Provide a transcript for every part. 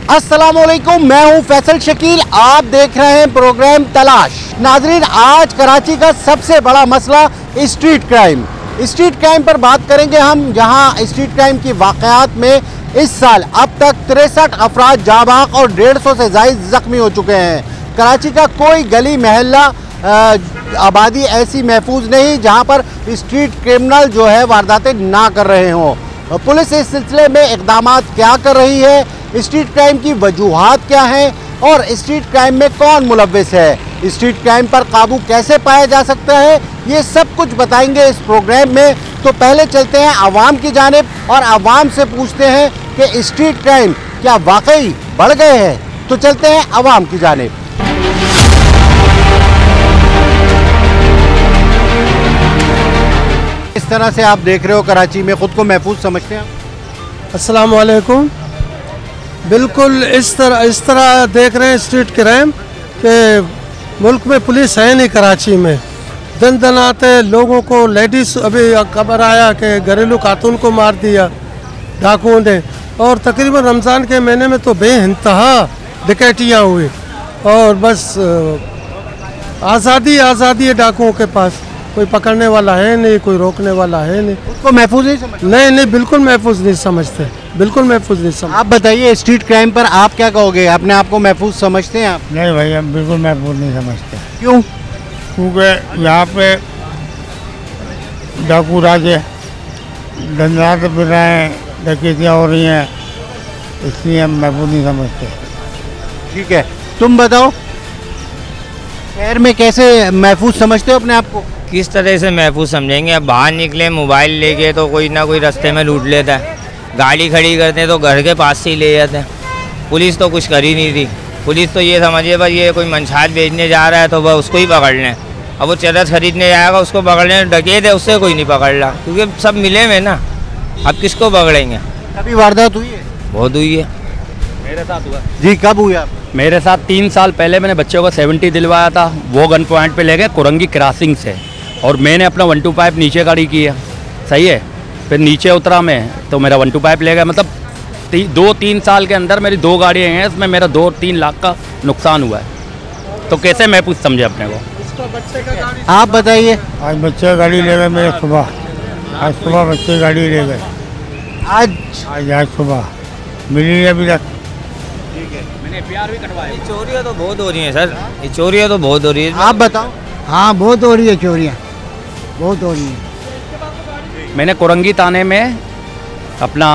अस्सलामुअलैकुम, मैं हूं फैसल शकील। आप देख रहे हैं प्रोग्राम तलाश। नाजरीन, आज कराची का सबसे बड़ा मसला स्ट्रीट क्राइम। स्ट्रीट क्राइम पर बात करेंगे हम, जहां स्ट्रीट क्राइम की वाक़यात में इस साल अब तक 63 अफराद जाँ बहक और 150 से ज़ायद ज़ख्मी हो चुके हैं। कराची का कोई गली महल्ला आबादी ऐसी महफूज नहीं जहां पर स्ट्रीट क्रिमिनल जो है वारदातें ना कर रहे हों। पुलिस इस सिलसिले में इक़दामात क्या कर रही है, स्ट्रीट क्राइम की वजूहात क्या हैं और स्ट्रीट क्राइम में कौन मुलव्विस है, स्ट्रीट क्राइम पर काबू कैसे पाया जा सकता है, ये सब कुछ बताएंगे इस प्रोग्राम में। तो पहले चलते हैं आवाम की जानिब और आवाम से पूछते हैं कि स्ट्रीट क्राइम क्या वाकई बढ़ गए हैं। तो चलते हैं आवाम की जानिब। इस तरह से आप देख रहे हो कराची में, खुद को महफूज समझते हैं आप? अस्सलाम वालेकुम। बिल्कुल इस तरह देख रहे हैं स्ट्रीट क्राइम के मुल्क में पुलिस है नहीं। कराची में दिन दिन आते लोगों को, लेडीज़, अभी खबर आया कि घरेलू खातून को मार दिया डाकुओं ने, और तकरीबन रमज़ान के महीने में तो बेइंतहा डकैतियाँ हुई और बस आज़ादी है डाकुओं के पास। कोई पकड़ने वाला है नहीं, कोई रोकने वाला है नहीं। उसको महफूज नहीं समझते? नहीं, बिल्कुल महफूज नहीं समझते, बिल्कुल महफूज नहीं समझते। आप बताइए, स्ट्रीट क्राइम पर आप क्या कहोगे? अपने आप को महफूज समझते हैं आप? नहीं भाई, हम बिल्कुल महफूज नहीं समझते। क्यों? क्योंकि यहाँ पे डाकू राजे धंधा फिर रहे हैं, डकैतियाँ हो रही हैं, इसलिए हम महफूज नहीं समझते। ठीक है, तुम बताओ, शहर में कैसे महफूज समझते हो अपने आप को? किस तरह से महफूज समझेंगे? अब बाहर निकले मोबाइल लेके तो कोई ना कोई रास्ते में लूट लेता है, गाड़ी खड़ी करते हैं तो घर के पास से ही ले जाते हैं। पुलिस तो कुछ कर ही नहीं रही। पुलिस तो ये समझिए बस ये कोई मंछात बेचने जा रहा है तो वह उसको ही पकड़ लें, अब वो चरस खरीदने जाएगा उसको पकड़ लें, डकैत है उससे कोई नहीं पकड़ रहा, क्योंकि सब मिले में ना। अब किसको पकड़ेंगे? अभी वारदात हुई है? बहुत हुई है। मेरे साथ हुआ जी, कब हुई आप? मेरे साथ 3 साल पहले मैंने बच्चों को 70 दिलवाया था। वो गन पॉइंट पे ले गए कुरंगी क्रॉसिंग से, और मैंने अपना 125 नीचे गाड़ी की है, सही है। फिर नीचे उतरा मैं तो मेरा 125 ले गया। मतलब 2-3 साल के अंदर मेरी 2 गाड़ियाँ हैं, इसमें मेरा 2-3 लाख का नुकसान हुआ है। तो कैसे मैं पूछ समझे अपने को? आप बताइए। आज बच्चे गाड़ी ले गए मेरे सुबह, आज सुबह बच्चे गाड़ी ले गए। आज सुबह मिली नहीं अभी तक। मैंने प्यार भी कटवाया। चोरियाँ तो बहुत हो रही हैं सर, ये चोरियाँ तो बहुत हो रही है। आप बताओ। हाँ, बहुत हो रही है, चोरियाँ बहुत हो रही हैं। मैंने कुरंगी थाने में अपना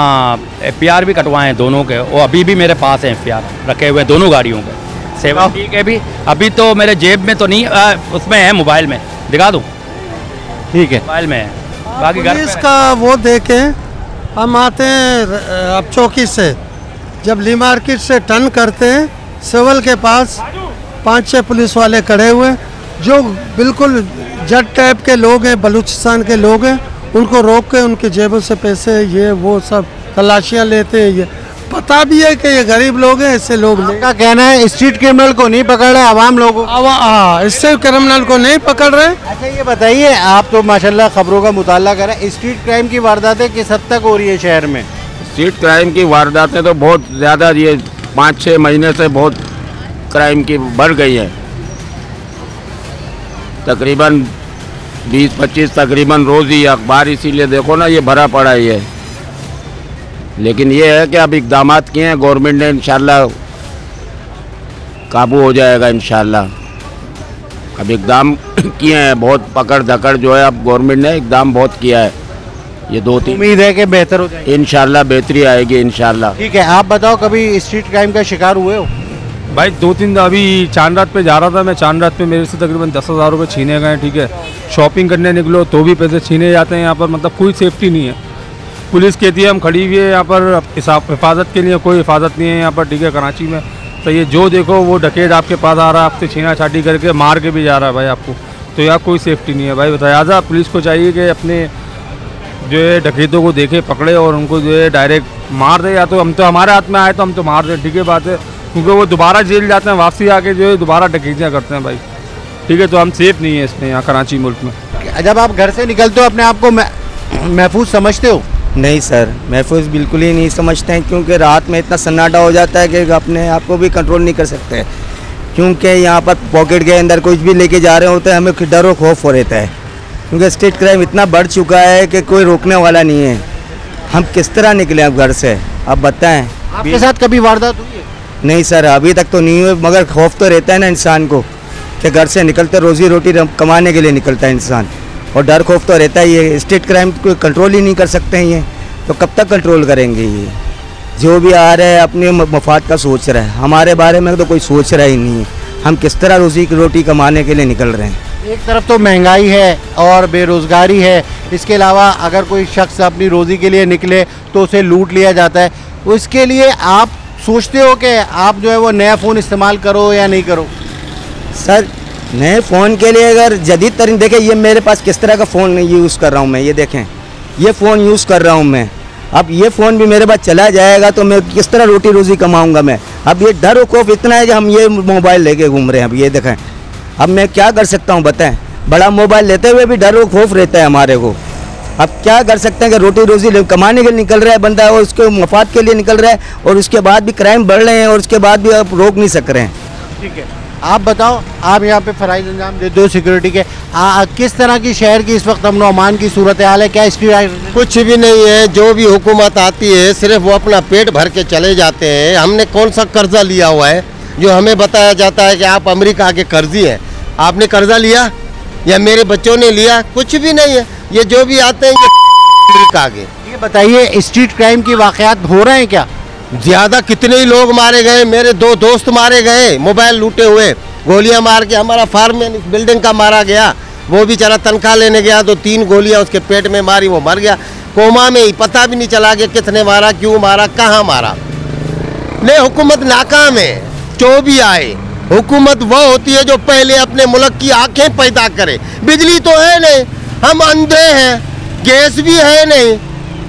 FPR भी कटवाए हैं दोनों के, वो अभी भी मेरे पास हैं FPR रखे हुए दोनों गाड़ियों के। 70 के भी अभी तो मेरे जेब में तो नहीं, उसमें है, मोबाइल में दिखा दूँ? ठीक है, मोबाइल में है, बाकी घर पुलिस पे का वो देखें। हम आते हैं अब चौकी से, जब ली मार्केट से टर्न करते हैं, सिविल के पास 5-6 पुलिस वाले खड़े हुए जो बिल्कुल जट टाइप के लोग हैं, बलूचिस्तान के लोग हैं। उनको रोक के उनके जेबों से पैसे ये वो सब तलाशियां लेते हैं। ये पता भी है कि ये गरीब लोग हैं, ऐसे लोग आपका कहना है स्ट्रीट क्रिमिनल को नहीं पकड़ रहे, आवाम लोगों को? इससे क्रिमिनल को नहीं पकड़ रहे। अच्छा, ये बताइए, आप तो माशाल्लाह खबरों का मुताला करें, स्ट्रीट क्राइम की वारदातें किस हद तक हो रही है शहर में? स्ट्रीट क्राइम की वारदातें तो बहुत ज़्यादा, ये 5-6 महीने से बहुत क्राइम की बढ़ गई है। तकरीबन 20-25 तकरीबन रोज़ ही अखबार, इसीलिए देखो ना ये भरा पड़ा ही है। लेकिन ये है कि अब इक़दामात किए हैं गवर्नमेंट ने, इंशाल्लाह काबू हो जाएगा इंशाल्लाह। अब इक़दाम किए हैं बहुत, पकड़ धकड़ जो है अब गवर्नमेंट ने इक़दाम बहुत किया है। ये 2-3 उम्मीद है कि बेहतर हो जाएगी इंशाल्लाह, बेहतरी आएगी इंशाल्लाह। ठीक है, आप बताओ, कभी स्ट्रीट क्राइम का शिकार हुए हो? भाई 2-3 अभी चांद रात पे जा रहा था मैं, चांद रात पे मेरे से तकरीबन 10,000 रुपये छीने गए। ठीक है, शॉपिंग करने निकलो तो भी पैसे छीने जाते हैं यहाँ पर। मतलब कोई सेफ्टी नहीं है। पुलिस कहती है हम खड़ी हुई है यहाँ पर हिफाजत के लिए, कोई हिफाजत नहीं है यहाँ पर। ठीक है, कराची में तो ये जो देखो वो डकैत आपके पास आ रहा है, आपसे छीना छाटी करके मार के भी जा रहा है भाई आपको। तो यहाँ कोई सेफ्टी नहीं है भाई। लिहाजा पुलिस को चाहिए कि अपने जो है डकैतों को देखे, पकड़े और उनको जो है डायरेक्ट मार दे। या तो हम तो हमारे हाथ में आए तो हम तो मार दें, ठीक है बात है, क्योंकि वो दोबारा जेल जाते हैं, वापसी आके जो है दोबारा डकैतियाँ करते हैं भाई। ठीक है, तो हम सेफ नहीं है इसमें यहाँ कराची मुल्क में। जब आप घर से निकलते हो अपने आप को महफूज समझते हो? नहीं सर, महफूज बिल्कुल ही नहीं समझते हैं, क्योंकि रात में इतना सन्नाटा हो जाता है कि अपने आप को भी कंट्रोल नहीं कर सकते, क्योंकि यहाँ पर पॉकेट के अंदर कुछ भी लेके जा रहे होते हैं, हमें डर और खौफ हो रहता है, क्योंकि स्ट्रीट क्राइम इतना बढ़ चुका है कि कोई रोकने वाला नहीं है। हम किस तरह निकले अब घर से, आप बताएं। आपके साथ कभी वारदात हुई है? नहीं सर, अभी तक तो नहीं हुई, मगर खौफ तो रहता है ना इंसान को कि घर से निकलते रोजी रोटी कमाने के लिए निकलता है इंसान, और डर खौफ तो रहता ही है। स्ट्रीट क्राइम कोई कंट्रोल ही नहीं कर सकते हैं, ये तो कब तक कंट्रोल करेंगे? ये जो भी आ रहा है अपने मफाद का सोच रहा है, हमारे बारे में तो कोई सोच रहा ही नहीं है। हम किस तरह रोजी की रोटी कमाने के लिए निकल रहे हैं। एक तरफ तो महंगाई है और बेरोज़गारी है, इसके अलावा अगर कोई शख्स अपनी रोज़ी के लिए निकले तो उसे लूट लिया जाता है। उसके लिए आप सोचते हो कि आप जो है वो नया फ़ोन इस्तेमाल करो या नहीं करो? सर, नए फ़ोन के लिए अगर जदीद तरीन देखें, ये मेरे पास किस तरह का फ़ोन यूज़ कर रहा हूँ मैं, ये देखें, ये फ़ोन यूज़ कर रहा हूँ मैं। अब ये फ़ोन भी मेरे पास चला जाएगा तो मैं किस तरह रोटी रोज़ी कमाऊँगा मैं? अब ये डर और खौफ इतना है कि हम ये मोबाइल लेके घूम रहे हैं। अब ये देखें, अब मैं क्या कर सकता हूँ बताएं? बड़ा मोबाइल लेते हुए भी डर और खौफ रहता है हमारे को। अब क्या कर सकते हैं कि रोटी रोज़ी कमाने के लिए निकल रहा है बंदा, और उसके मफाद के लिए निकल रहा है, और उसके बाद भी क्राइम बढ़ रहे हैं, और उसके बाद भी आप रोक नहीं सक रहे हैं। ठीक है, आप बताओ, आप यहाँ पे फ़राइज़ अंजाम देते हो सिक्योरिटी के, किस तरह की शहर की इस वक्त अमन व अमान की सूरत हाल है? क्या इसकी कुछ भी नहीं है। जो भी हुकूमत आती है सिर्फ वो अपना पेट भर के चले जाते हैं। हमने कौन सा कर्जा लिया हुआ है जो हमें बताया जाता है कि आप अमेरिका के कर्जी हैं? आपने कर्जा लिया या मेरे बच्चों ने लिया? कुछ भी नहीं है। ये जो भी आते हैं ये अमेरिका के। ये बताइए, स्ट्रीट क्राइम की वाक़यात हो रहे हैं क्या? ज़्यादा कितने ही लोग मारे गए, मेरे 2 दोस्त मारे गए, मोबाइल लूटे हुए, गोलियां मार के। हमारा फार्ममैन इस बिल्डिंग का मारा गया, वो बेचारा तनख्वाह लेने गया तो 3 गोलियां उसके पेट में मारी, वो मर गया कोमा में ही। पता भी नहीं चला कि कितने मारा, क्यों मारा, कहाँ मारा। नहीं, हुकूमत नाकाम है। जो भी आए, हुकूमत वो होती है जो पहले अपने मुल्क की आंखें पैदा करे। बिजली तो है नहीं, हम अंधे हैं, गैस भी है नहीं।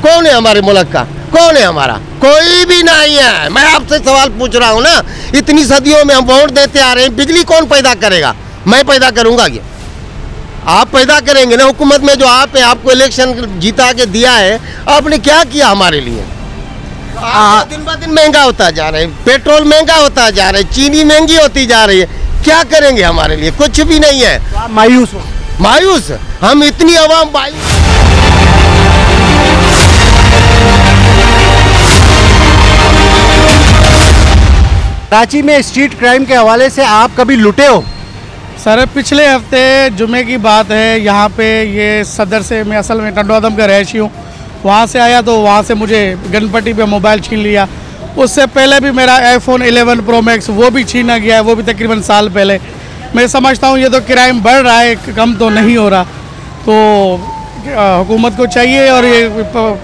कौन है हमारे मुल्क का? कौन है हमारा? कोई भी नहीं है। मैं आपसे सवाल पूछ रहा हूँ ना, इतनी सदियों में हम वोट देते आ रहे हैं, बिजली कौन पैदा करेगा? मैं पैदा करूँगा क्या? आप पैदा करेंगे ना। हुकूमत में जो आप हैं, आपको इलेक्शन जीता के दिया है, आपने क्या किया हमारे लिए? दिन ब दिन महंगा होता जा रहा है, पेट्रोल महंगा होता जा रहा है, चीनी महंगी होती जा रही है। क्या करेंगे हमारे लिए? कुछ भी नहीं है। मायूस हो? मायूस? हम इतनी आवाम मायूस। कराची में स्ट्रीट क्राइम के हवाले से आप कभी लुटे हो? सर, पिछले हफ्ते जुमे की बात है, यहाँ पे ये सदर से, मैं असल में टंडोआदम का रहायशी हूँ, वहाँ से आया तो वहाँ से मुझे गनपट्टी पे मोबाइल छीन लिया। उससे पहले भी मेरा iPhone 11 Pro Max वो भी छीना गया है, वो भी तकरीबन साल पहले। मैं समझता हूँ ये तो क्राइम बढ़ रहा है, कम तो नहीं हो रहा। तो हुकूमत को चाहिए और ये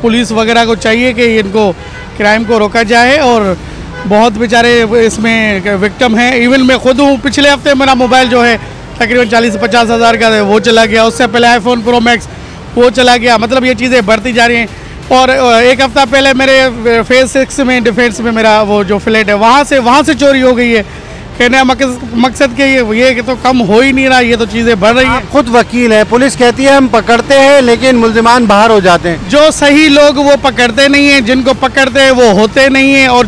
पुलिस वगैरह को चाहिए कि इनको क्राइम को रोका जाए, और बहुत बेचारे इसमें विक्टिम हैं। इवन मैं खुद हूँ। पिछले हफ्ते मेरा मोबाइल जो है तकरीबन 40-50 हज़ार का है, वो चला गया। उससे पहले iPhone Pro Max वो चला गया। मतलब ये चीज़ें बढ़ती जा रही हैं। और एक हफ़्ता पहले मेरे फेज़ 6 में डिफेंस में मेरा वो जो फ्लैट है, वहाँ से चोरी हो गई है। कहने मकसद के ये कि तो कम हो ही नहीं रहा, ये तो चीज़ें बढ़ रही हैं। खुद वकील है, पुलिस कहती है हम पकड़ते हैं लेकिन मुल्जिमान बाहर हो जाते हैं। जो सही लोग वो पकड़ते नहीं हैं, जिनको पकड़ते हैं वो होते नहीं हैं, और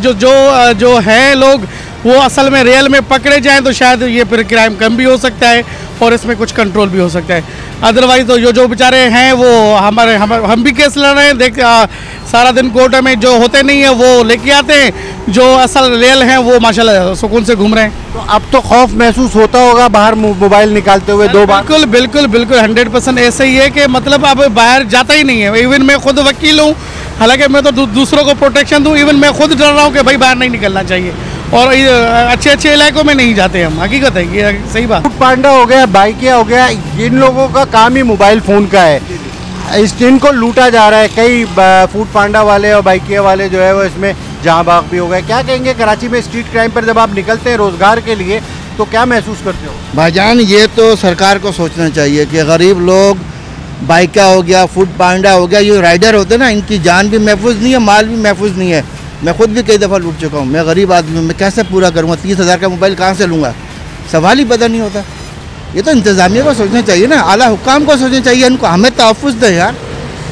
जो है लोग वो असल में रियल में पकड़े जाएं तो शायद ये फिर क्राइम कम भी हो सकता है और इसमें कुछ कंट्रोल भी हो सकता है। अदरवाइज़ तो जो बेचारे हैं वो हम भी केस लड़ रहे हैं। सारा दिन कोर्ट में जो होते नहीं है वो लेके आते हैं, जो असल रियल हैं वो माशाल्लाह सुकून से घूम रहे हैं। तो अब तो खौफ महसूस होता होगा बाहर मोबाइल निकालते हुए 2 बार? बिल्कुल 100% ऐसे ही है कि मतलब अब बाहर जाता ही नहीं है। इवन मैं खुद वकील हूँ, हालांकि मैं तो दूसरों को प्रोटेक्शन दूँ, इवन मैं खुद डर रहा हूँ कि भाई बाहर नहीं निकलना चाहिए, और अच्छे इलाकों में नहीं जाते हम। हकीकत है, ये सही बात। फूड पांडा हो गया, बाइकिया हो गया, इन लोगों का काम ही मोबाइल फ़ोन का है। इनको लूटा जा रहा है। कई फूड पांडा वाले और बाइकिया वाले जो है वो इसमें जहाँ बाग भी हो गए। क्या कहेंगे कराची में स्ट्रीट क्राइम पर जब आप निकलते हैं रोज़गार के लिए तो क्या महसूस करते हो? भाईजान, ये तो सरकार को सोचना चाहिए कि गरीब लोग, बाइका हो गया, फूड पांडा हो गया, ये राइडर होते हैं ना, इनकी जान भी महफूज नहीं है, माल भी महफूज नहीं है। मैं खुद भी कई दफ़ा लूट चुका हूँ। मैं गरीब आदमी हूँ, मैं कैसे पूरा करूँगा? 30,000 का मोबाइल कहाँ से लूँगा? सवाल ही पता नहीं होता। ये तो इंतज़ामिया को सोचना चाहिए ना, आला हुकाम को सोचना चाहिए, इनको हमें तहफ़्फ़ुज़ दे यार।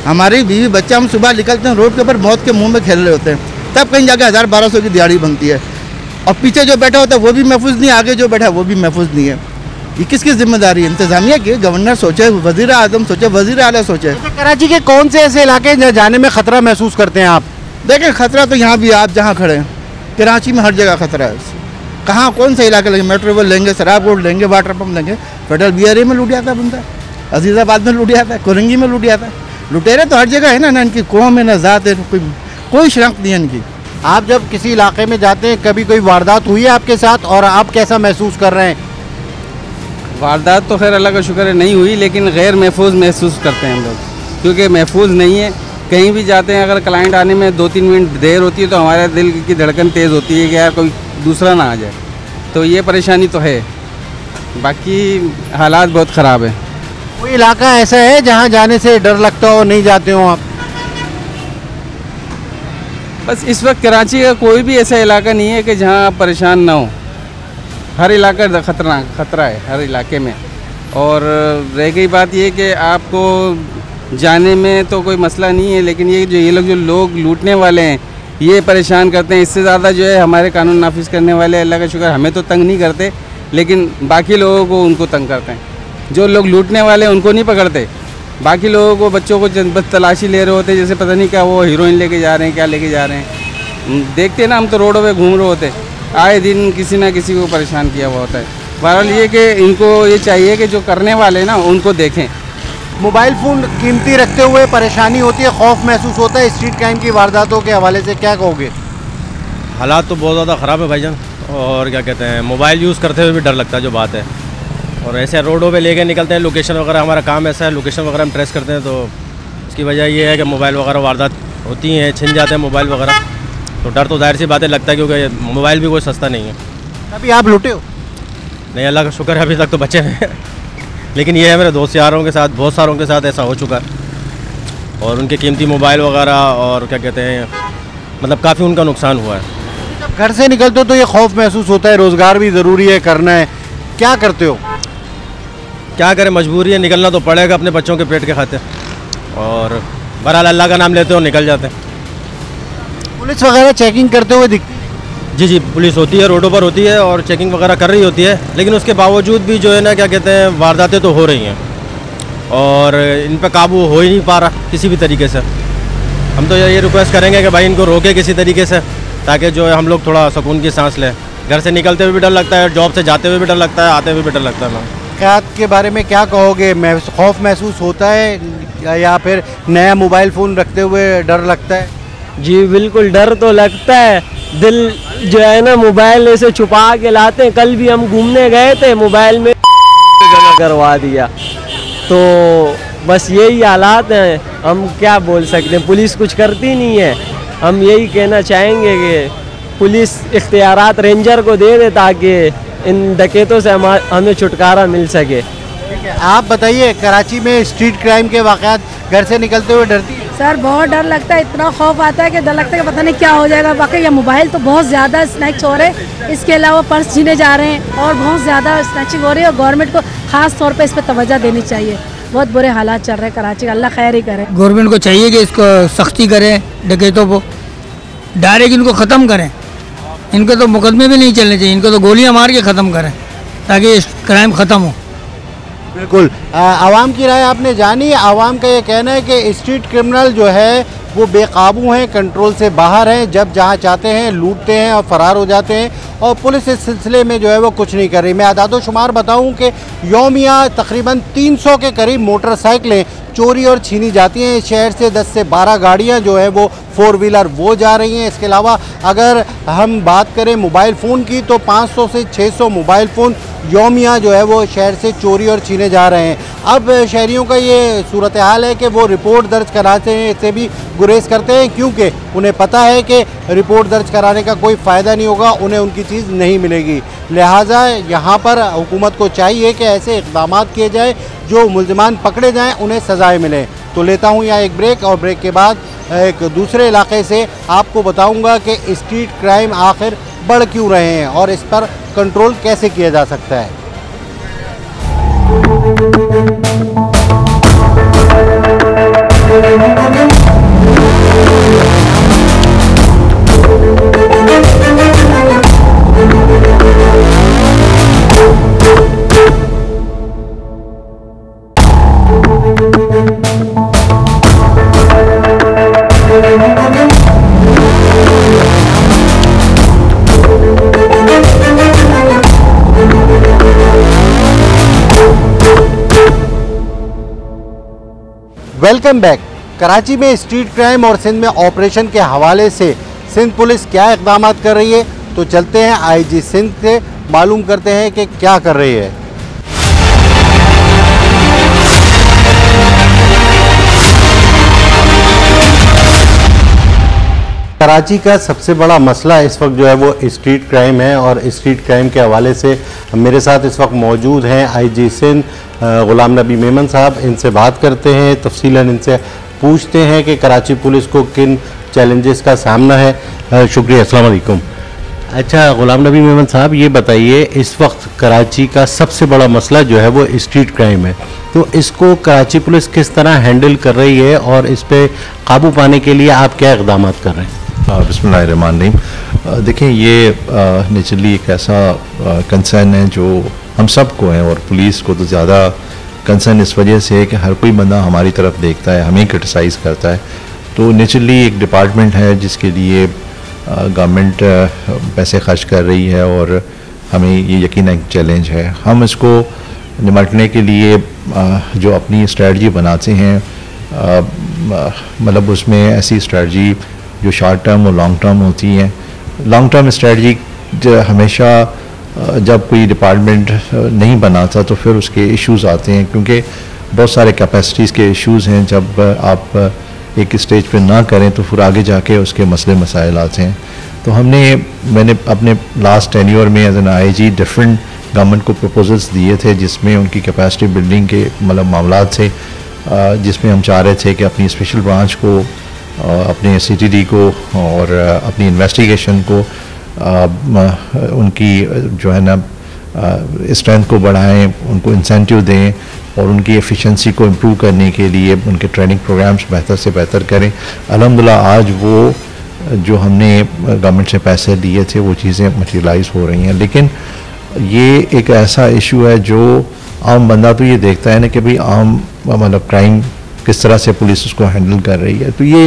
हमारी बीवी बच्चा हम सुबह निकलते हैं रोड के ऊपर मौत के मुंह में खेल रहे होते हैं, तब कहीं जाके 1000-1200 की दिहाड़ी बनती है और पीछे जो बैठा होता है वो भी महफूज नहीं, आगे जो बैठा है वो भी महफूज नहीं है। ये किसकी जिम्मेदारी है? इंतजामिया की। गवर्नर सोचे, वजीर आजम सोचे, वजीर आला सोचे। कराची के कौन से ऐसे इलाके हैं जहाँ जाने में खतरा महसूस करते हैं आप? देखें खतरा तो यहाँ भी आप जहाँ खड़े हैं, कराची में हर जगह खतरा है। कहाँ कौन से इलाके लेंगे? मेट्रो वेल लेंगे, शराब रोड लेंगे, वाटर पम्प लेंगे, फेडरल BRA में लूट जाता है बंदा, अजीज़ाबाद में लूट जाता है, कोरंगी में लूट जाता है। लुटेरे तो हर जगह है ना इनकी कौम है, ना ज़ात है, कोई शनाख्त नहीं है इनकी। आप जब किसी इलाके में जाते हैं, कभी कोई वारदात हुई है आपके साथ और आप कैसा महसूस कर रहे हैं? वारदात तो खैर अल्लाह का शुक्र है नहीं हुई, लेकिन गैर महफूज महसूस करते हैं हम लोग, क्योंकि महफूज नहीं है। कहीं भी जाते हैं, अगर क्लाइंट आने में 2-3 मिनट देर होती है तो हमारे दिल की धड़कन तेज़ होती है कि यार कोई दूसरा ना आ जाए, तो ये परेशानी तो है। बाकी हालात बहुत ख़राब है। कोई इलाका ऐसा है जहाँ जाने से डर लगता हो, नहीं जाते हो आप? बस इस वक्त कराची का कोई भी ऐसा इलाका नहीं है कि जहाँ आप परेशान ना हो। हर इलाका खतरा है हर इलाके में। और रह गई बात ये कि आपको जाने में तो कोई मसला नहीं है, लेकिन ये लोग लूटने वाले हैं ये परेशान करते हैं। इससे ज़्यादा जो है हमारे कानून नाफिज करने वाले, अल्लाह का शुक्र, हमें तो तंग नहीं करते, लेकिन बाकी लोगों को उनको तंग करते हैं। जो लोग लूटने वाले हैं उनको नहीं पकड़ते, बाकी लोगों को, बच्चों को बस तलाशी ले रहे होते, जैसे पता नहीं क्या वो हीरोइन लेके जा रहे हैं, क्या लेके जा रहे हैं। देखते हैं ना, हम तो रोडों पे घूम रहे होते, आए दिन किसी ना किसी को परेशान किया हुआ होता है। बहरहाल ये कि इनको ये चाहिए कि जो करने वाले ना उनको देखें। मोबाइल फ़ोन कीमती रखते हुए परेशानी होती है, खौफ महसूस होता है स्ट्रीट क्राइम की वारदातों के हवाले से, क्या कहोगे? हालात तो बहुत ज़्यादा ख़राब है भाईजान, और क्या कहते हैं, मोबाइल यूज़ करते हुए भी डर लगता है, जो बात है। और ऐसे रोडों पे लेके निकलते हैं, लोकेशन वगैरह, हमारा काम ऐसा है, लोकेशन वगैरह हम ट्रेस करते हैं, तो इसकी वजह ये है कि मोबाइल वगैरह वारदात होती हैं, छिन जाते हैं मोबाइल वगैरह, तो डर तो जाहिर सी बातें लगता है, क्योंकि मोबाइल भी कोई सस्ता नहीं है। अभी आप लूटे हो? नहीं, अल्लाह का शुक्र है अभी तक तो बचे हैं लेकिन ये है मेरे दोस्त यारों के साथ, बहुत सारों के साथ ऐसा हो चुका है, और उनके कीमती मोबाइल वगैरह और क्या कहते हैं, मतलब काफ़ी उनका नुकसान हुआ है। जब घर से निकलते हो तो ये खौफ महसूस होता है, रोज़गार भी ज़रूरी है, करना है, क्या करते हो? क्या करें, मजबूरी है, निकलना तो पड़ेगा अपने बच्चों के पेट के खातिर, और बहरहाल अल्लाह का नाम लेते हो, निकल जाते हैं। पुलिस वगैरह चेकिंग करते हुए दिखती है? जी, पुलिस होती है, रोडों पर होती है और चेकिंग वगैरह कर रही होती है, लेकिन उसके बावजूद भी जो है ना, क्या कहते हैं, वारदातें तो हो रही हैं और इन पर काबू हो ही नहीं पा रहा किसी भी तरीके से। हम तो ये रिक्वेस्ट करेंगे कि भाई इनको रोके किसी तरीके से, ताकि जो है हम लोग थोड़ा सुकून की सांस लें। घर से निकलते हुए भी डर लगता है, जॉब से जाते हुए भी डर लगता है, आते हुए भी डर लगता है। वाक़यात के बारे में क्या कहोगे? खौफ महसूस होता है या फिर नया मोबाइल फ़ोन रखते हुए डर लगता है? जी बिल्कुल, डर तो लगता है। दिल जो है ना, मोबाइल ऐसे छुपा के लाते हैं। कल भी हम घूमने गए थे, मोबाइल में जमा करवा दिया, तो बस यही हालात हैं। हम क्या बोल सकते हैं, पुलिस कुछ करती नहीं है। हम यही कहना चाहेंगे कि पुलिस इख्तियारात रेंजर को दे दे, ताकि इन डकैतों से हमें छुटकारा मिल सके। ठीक है, आप बताइए, कराची में स्ट्रीट क्राइम के वाक़यात घर से निकलते हुए डरती है? सर बहुत डर लगता है, इतना खौफ आता है कि डर लगता है कि पता नहीं क्या हो जाएगा। वाकई ये मोबाइल तो बहुत ज़्यादा स्नैच हो रहे हैं, इसके अलावा पर्स छीने जा रहे हैं और बहुत ज़्यादा स्नैचिंग हो रही है, और गवर्नमेंट को ख़ास तौर पे इस पर तवज्जो देनी चाहिए। बहुत बुरे हालात चल रहे हैं कराची का, अल्लाह खैर ही करे। गवर्नमेंट को चाहिए कि इसको सख्ती करें, डकैतों को डायरेक्ट इनको ख़त्म करें। इनको तो मुकदमे भी नहीं चलने चाहिए, इनको तो गोलियां मार के ख़त्म करें ताकि क्राइम ख़त्म हो। बिल्कुल, आवाम की राय आपने जानी। आवाम का ये कहना है कि स्ट्रीट क्रिमिनल जो है वो बेकाबू हैं, कंट्रोल से बाहर हैं, जब जहाँ चाहते हैं लूटते हैं और फ़रार हो जाते हैं, और पुलिस इस सिलसिले में जो है वो कुछ नहीं कर रही। मैं आदादो शुमार बताऊं कि यौमिया तकरीबन 300 के करीब मोटरसाइकिलें चोरी और छीनी जाती हैं। शहर से 10 से 12 गाड़ियाँ जो है वो 4 व्हीलर वो जा रही हैं। इसके अलावा अगर हम बात करें मोबाइल फ़ोन की, तो 500 से 600 मोबाइल फ़ोन यौमिया जो है वो शहर से चोरी और छीने जा रहे हैं। अब शहरियों का ये सूरत हाल है कि वो रिपोर्ट दर्ज कराते हैं से भी गुरेज करते हैं, क्योंकि उन्हें पता है कि रिपोर्ट दर्ज कराने का कोई फ़ायदा नहीं होगा, उन्हें उनकी चीज़ नहीं मिलेगी। लिहाजा यहाँ पर हुकूमत को चाहिए कि ऐसे इक़दाम किए जाए, जो मुल्ज़िमान पकड़े जाएँ उन्हें सज़ाएँ मिलें। तो लेता हूँ यहाँ एक ब्रेक, और ब्रेक के बाद एक दूसरे इलाके से आपको बताऊँगा कि स्ट्रीट क्राइम आखिर बढ़ क्यों रहे हैं और इस पर कंट्रोल कैसे किया जा सकता है। Welcome back. कराची में स्ट्रीट क्राइम और सिंध में ऑपरेशन के हवाले से सिंध पुलिस क्या इक़दाम कर रही है, तो चलते हैं आईजी सिंध से मालूम करते हैं कि क्या कर रही है। कराची का सबसे बड़ा मसला इस वक्त जो है वो स्ट्रीट क्राइम है और स्ट्रीट क्राइम के हवाले से मेरे साथ इस वक्त मौजूद हैं आईजी सिंध गुलाम नबी मेमन साहब। इनसे बात करते हैं, तफसीलन इनसे पूछते हैं कि कराची पुलिस को किन चैलेंजेस का सामना है। शुक्रिया, अस्सलाम वालेकुम। अच्छा गुलाम नबी मेमन साहब, ये बताइए इस वक्त कराची का सबसे बड़ा मसला जो है वो स्ट्रीट क्राइम है, तो इसको कराची पुलिस किस तरह हैंडल कर रही है और इस पर काबू पाने के लिए आप क्या इक़दाम कर रहे हैं? बिस्मिल्लाहिर्रहमानिर्रहीम। देखें, ये नेचुरली एक ऐसा कंसर्न है जो हम सब को है और पुलिस को तो ज़्यादा कंसर्न इस वजह से है कि हर कोई बंदा हमारी तरफ देखता है, हमें क्रिटिसाइज़ करता है। तो नेचुरली एक डिपार्टमेंट है जिसके लिए गवर्नमेंट पैसे खर्च कर रही है और हमें ये यकीनन एक चैलेंज है। हम इसको निपटने के लिए जो अपनी स्ट्रेटजी बनाते हैं, मतलब उसमें ऐसी स्ट्रेटजी जो शॉर्ट टर्म और लॉन्ग टर्म होती हैं। लॉन्ग टर्म स्ट्रेटजी हमेशा जब कोई डिपार्टमेंट नहीं बनाता तो फिर उसके इश्यूज़ आते हैं, क्योंकि बहुत सारे कैपेसिटीज़ के इश्यूज़ हैं। जब आप एक स्टेज पे ना करें तो फिर आगे जाके उसके मसले मसाइल आते हैं। तो मैंने अपने लास्ट टेन्योर में as an IG different government को प्रपोजल्स दिए थे जिसमें उनकी कैपेसिटी बिल्डिंग के मतलब मामला थे, जिसमें हम चाह रहे थे कि अपनी स्पेशल ब्रांच को, अपने सीटीडी को और अपनी इन्वेस्टिगेशन को उनकी जो है ना स्ट्रेंथ को बढ़ाएं, उनको इंसेंटिव दें और उनकी एफिशिएंसी को इम्प्रूव करने के लिए उनके ट्रेनिंग प्रोग्राम्स बेहतर से बेहतर करें। अल्हम्दुलिल्लाह आज वो जो हमने गवर्नमेंट से पैसे लिए थे वो चीज़ें मटेरियलाइज हो रही हैं। लेकिन ये एक ऐसा इशू है जो आम बंदा तो ये देखता है ना कि भाई आम मतलब क्राइम किस तरह से पुलिस उसको हैंडल कर रही है। तो ये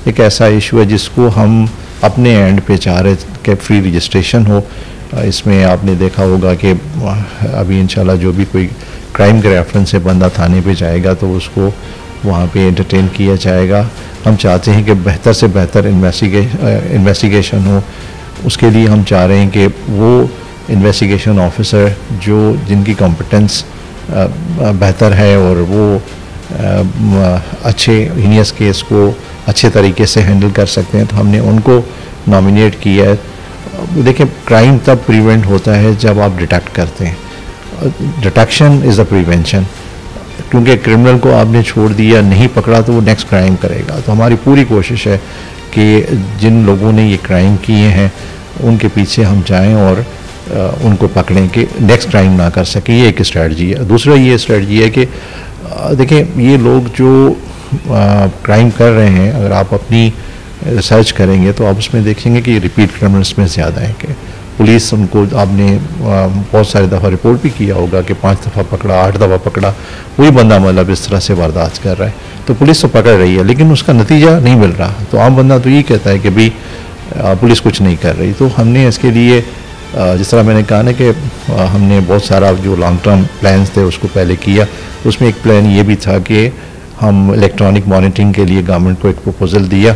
एक ऐसा इशू है जिसको हम अपने एंड पे चाह रहे कि फ्री रजिस्ट्रेशन हो। इसमें आपने देखा होगा कि अभी इंशाल्लाह जो भी कोई क्राइम के रेफरेंस से बंदा थाने पे जाएगा तो उसको वहाँ पे एंटरटेन किया जाएगा। हम चाहते हैं कि बेहतर से बेहतर इन्वेस्टिगेशन हो। उसके लिए हम चाह रहे हैं कि वो इन्वेस्टिगेशन ऑफिसर जिनकी कॉम्पिटेंस बेहतर है और वो अच्छे हीनियस केस को अच्छे तरीके से हैंडल कर सकते हैं, तो हमने उनको नॉमिनेट किया है। देखिए, क्राइम तब प्रिवेंट होता है जब आप डिटेक्ट करते हैं। डिटेक्शन इज़ द प्रिवेंशन, क्योंकि क्रिमिनल को आपने छोड़ दिया, नहीं पकड़ा तो वो नेक्स्ट क्राइम करेगा। तो हमारी पूरी कोशिश है कि जिन लोगों ने ये क्राइम किए हैं उनके पीछे हम जाएं और उनको पकड़ें कि नेक्स्ट क्राइम ना कर सके। ये एक स्ट्रेटजी है। दूसरा ये स्ट्रेटजी है कि देखिए, ये लोग जो क्राइम कर रहे हैं, अगर आप अपनी रिसर्च करेंगे तो आप उसमें देखेंगे कि रिपीट क्रिमिनल्स में ज़्यादा है। कि पुलिस उनको, आपने बहुत सारी दफ़ा रिपोर्ट भी किया होगा कि 5 दफ़ा पकड़ा, 8 दफ़ा पकड़ा, वही बंदा मतलब इस तरह से वारदात कर रहा है। तो पुलिस तो पकड़ रही है लेकिन उसका नतीजा नहीं मिल रहा। तो आम बंदा तो ये कहता है कि भाई पुलिस कुछ नहीं कर रही। तो हमने इसके लिए जिस तरह मैंने कहा ना कि हमने बहुत सारा जो लॉन्ग टर्म प्लान्स थे उसको पहले किया। उसमें एक प्लान ये भी था कि हम इलेक्ट्रॉनिक मॉनिटरिंग के लिए गवर्नमेंट को एक प्रपोज़ल दिया,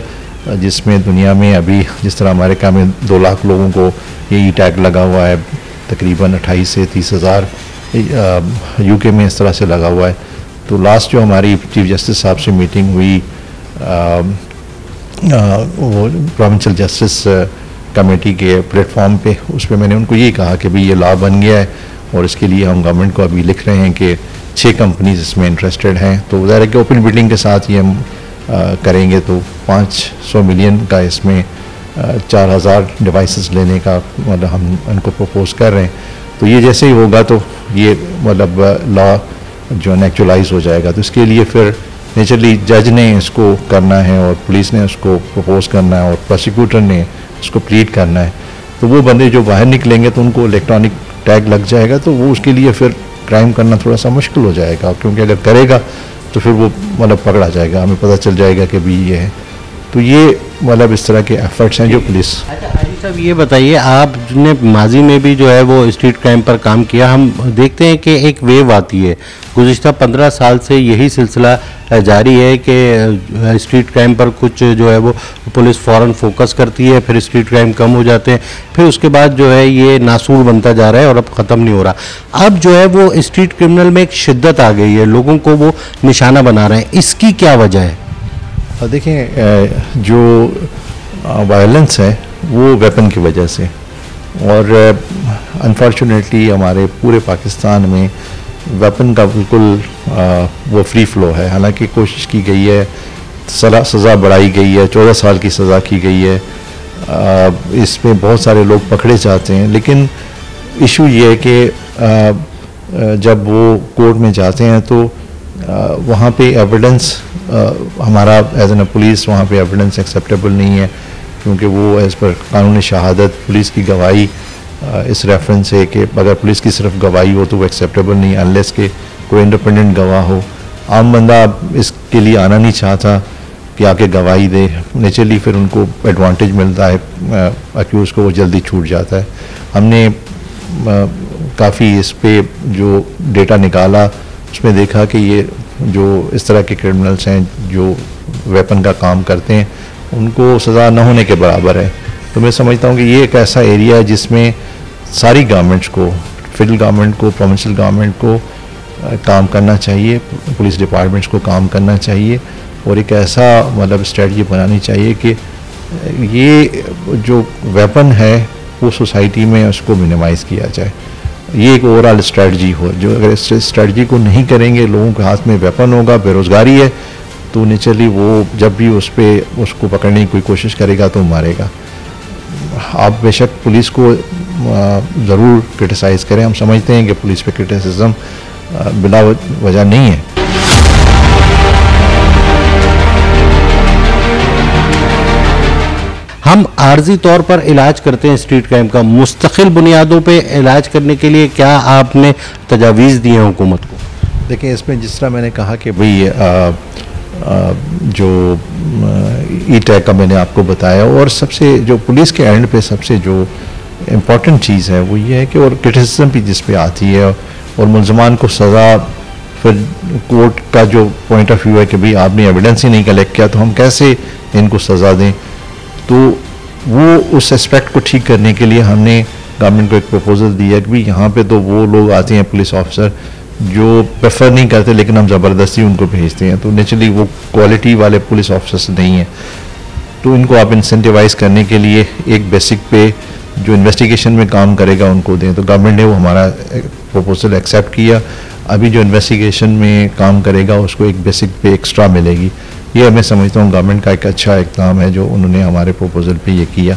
जिसमें दुनिया में अभी जिस तरह अमेरिका में 2 लाख लोगों को ये ई टैग लगा हुआ है, तकरीबन 28 से 30 हज़ार यूके में इस तरह से लगा हुआ है। तो लास्ट जो हमारी चीफ जस्टिस साहब से मीटिंग हुई वो प्रोविंशियल जस्टिस कमेटी के प्लेटफॉर्म पे, उस पर मैंने उनको ये कहा कि भाई ये लॉ बन गया है और इसके लिए हम गवर्नमेंट को अभी लिख रहे हैं कि 6 कंपनीज इसमें इंटरेस्टेड हैं। तो ज़ाहिर है कि ओपन बिल्डिंग के साथ ये हम करेंगे तो 500 मिलियन का इसमें 4000 डिवाइसेस लेने का मतलब हम उनको प्रपोज कर रहे हैं। तो ये जैसे ही होगा तो ये मतलब लॉ जो है एक्चुअलाइज हो जाएगा। तो इसके लिए फिर नेचुरली जज ने इसको करना है और पुलिस ने उसको प्रपोज करना है और प्रोसिक्यूटर ने उसको प्लीड करना है, तो वो बंदे जो बाहर निकलेंगे तो उनको इलेक्ट्रॉनिक टैग लग जाएगा, तो वो उसके लिए फिर क्राइम करना थोड़ा सा मुश्किल हो जाएगा, क्योंकि अगर करेगा तो फिर वो मतलब पकड़ा जाएगा, हमें पता चल जाएगा कि भी ये है। तो ये मतलब इस तरह के एफर्ट्स हैं जो पुलिस। साहब ये बताइए, आपने माजी में भी जो है वो स्ट्रीट क्राइम पर काम किया, हम देखते हैं कि एक वेव आती है, गुज़िश्ता 15 साल से यही सिलसिला जारी है कि स्ट्रीट क्राइम पर कुछ जो है वो पुलिस फ़ौरन फोकस करती है, फिर स्ट्रीट क्राइम कम हो जाते हैं, फिर उसके बाद जो है ये नासूर बनता जा रहा है और अब ख़त्म नहीं हो रहा। अब जो है वो स्ट्रीट क्रिमिनल में एक शिद्दत आ गई है, लोगों को वो निशाना बना रहे हैं, इसकी क्या वजह है? देखें, जो वायलेंस है वो वेपन की वजह से, और अनफॉर्चुनेटली हमारे पूरे पाकिस्तान में वेपन का बिल्कुल वो फ्री फ्लो है। हालांकि कोशिश की गई है, सज़ा बढ़ाई गई है, 14 साल की सज़ा की गई है, इसमें बहुत सारे लोग पकड़े जाते हैं, लेकिन इशू ये है कि जब वो कोर्ट में जाते हैं तो वहाँ पे एविडेंस हमारा एज एन पुलिस वहाँ पे एविडेंस एक्सेप्टेबल नहीं है, क्योंकि वो एज़ पर कानूनी शहादत पुलिस की गवाही इस रेफरेंस है कि अगर पुलिस की सिर्फ गवाही हो तो वो एक्सेप्टेबल नहीं, अनलेस के कोई इंडिपेंडेंट गवाह हो। आम बंदा इसके लिए आना नहीं चाहता कि आके गवाही दे, नेचुरली फिर उनको एडवांटेज मिलता है, अक्यूज़ को वो जल्दी छूट जाता है। हमने काफ़ी इस पे जो डेटा निकाला उसमें देखा कि ये जो इस तरह के क्रिमिनल्स हैं जो वेपन का काम करते हैं उनको सज़ा न होने के बराबर है। तो मैं समझता हूँ कि ये एक ऐसा एरिया है जिसमें सारी गवर्नमेंट्स को, फेडरल गवर्नमेंट को, प्रोविंशियल गवर्नमेंट को काम करना चाहिए, पुलिस डिपार्टमेंट्स को काम करना चाहिए, और एक ऐसा मतलब स्ट्रेटजी बनानी चाहिए कि ये जो वेपन है वो सोसाइटी में उसको मिनिमाइज़ किया जाए। ये एक ओवरऑल स्ट्रेटजी हो, जो अगर इस स्ट्रेटजी को नहीं करेंगे, लोगों के हाथ में वेपन होगा, बेरोज़गारी है, तो नेचुरली वो जब भी उस पर उसको पकड़ने की कोई कोशिश करेगा तो मारेगा। आप बेशक पुलिस को ज़रूर क्रिटिसाइज़ करें, हम समझते हैं कि पुलिस पे क्रिटिसिज्म बिला वजह नहीं है। हम आर्जी तौर पर इलाज करते हैं स्ट्रीट क्राइम का, मुस्तकिल बुनियादों पे इलाज करने के लिए क्या आपने तजावीज़ दी हैं हुकूमत को? देखिए, इसमें जिस तरह मैंने कहा कि भाई जो ई टैग का मैंने आपको बताया, और सबसे जो पुलिस के एंड पे सबसे जो इम्पोर्टेंट चीज़ है वो ये है कि, और क्रिटिसिज्म भी जिस पे आती है, और मुलजमान को सज़ा, फिर कोर्ट का जो पॉइंट ऑफ व्यू है कि भाई आपने एविडेंस ही नहीं कलेक्ट किया तो हम कैसे इनको सज़ा दें, तो वो उस एस्पेक्ट को ठीक करने के लिए हमने गवर्नमेंट को एक प्रपोजल दिया कि भाई यहाँ पे तो वो लोग आते हैं पुलिस ऑफिसर जो प्रेफर नहीं करते, लेकिन हम ज़बरदस्ती उनको भेजते हैं, तो नेचुरली वो क्वालिटी वाले पुलिस ऑफिसर्स नहीं हैं। तो इनको आप इंसेंटिवाइज करने के लिए एक बेसिक पे जो इन्वेस्टिगेशन में काम करेगा उनको दें, तो गवर्नमेंट ने वो हमारा प्रपोजल एक्सेप्ट किया। अभी जो इन्वेस्टिगेशन में काम करेगा उसको एक बेसिक पे एक्स्ट्रा मिलेगी। ये मैं समझता हूँ गवर्नमेंट का एक अच्छा इक़दाम है जो उन्होंने हमारे प्रपोजल पे ये किया।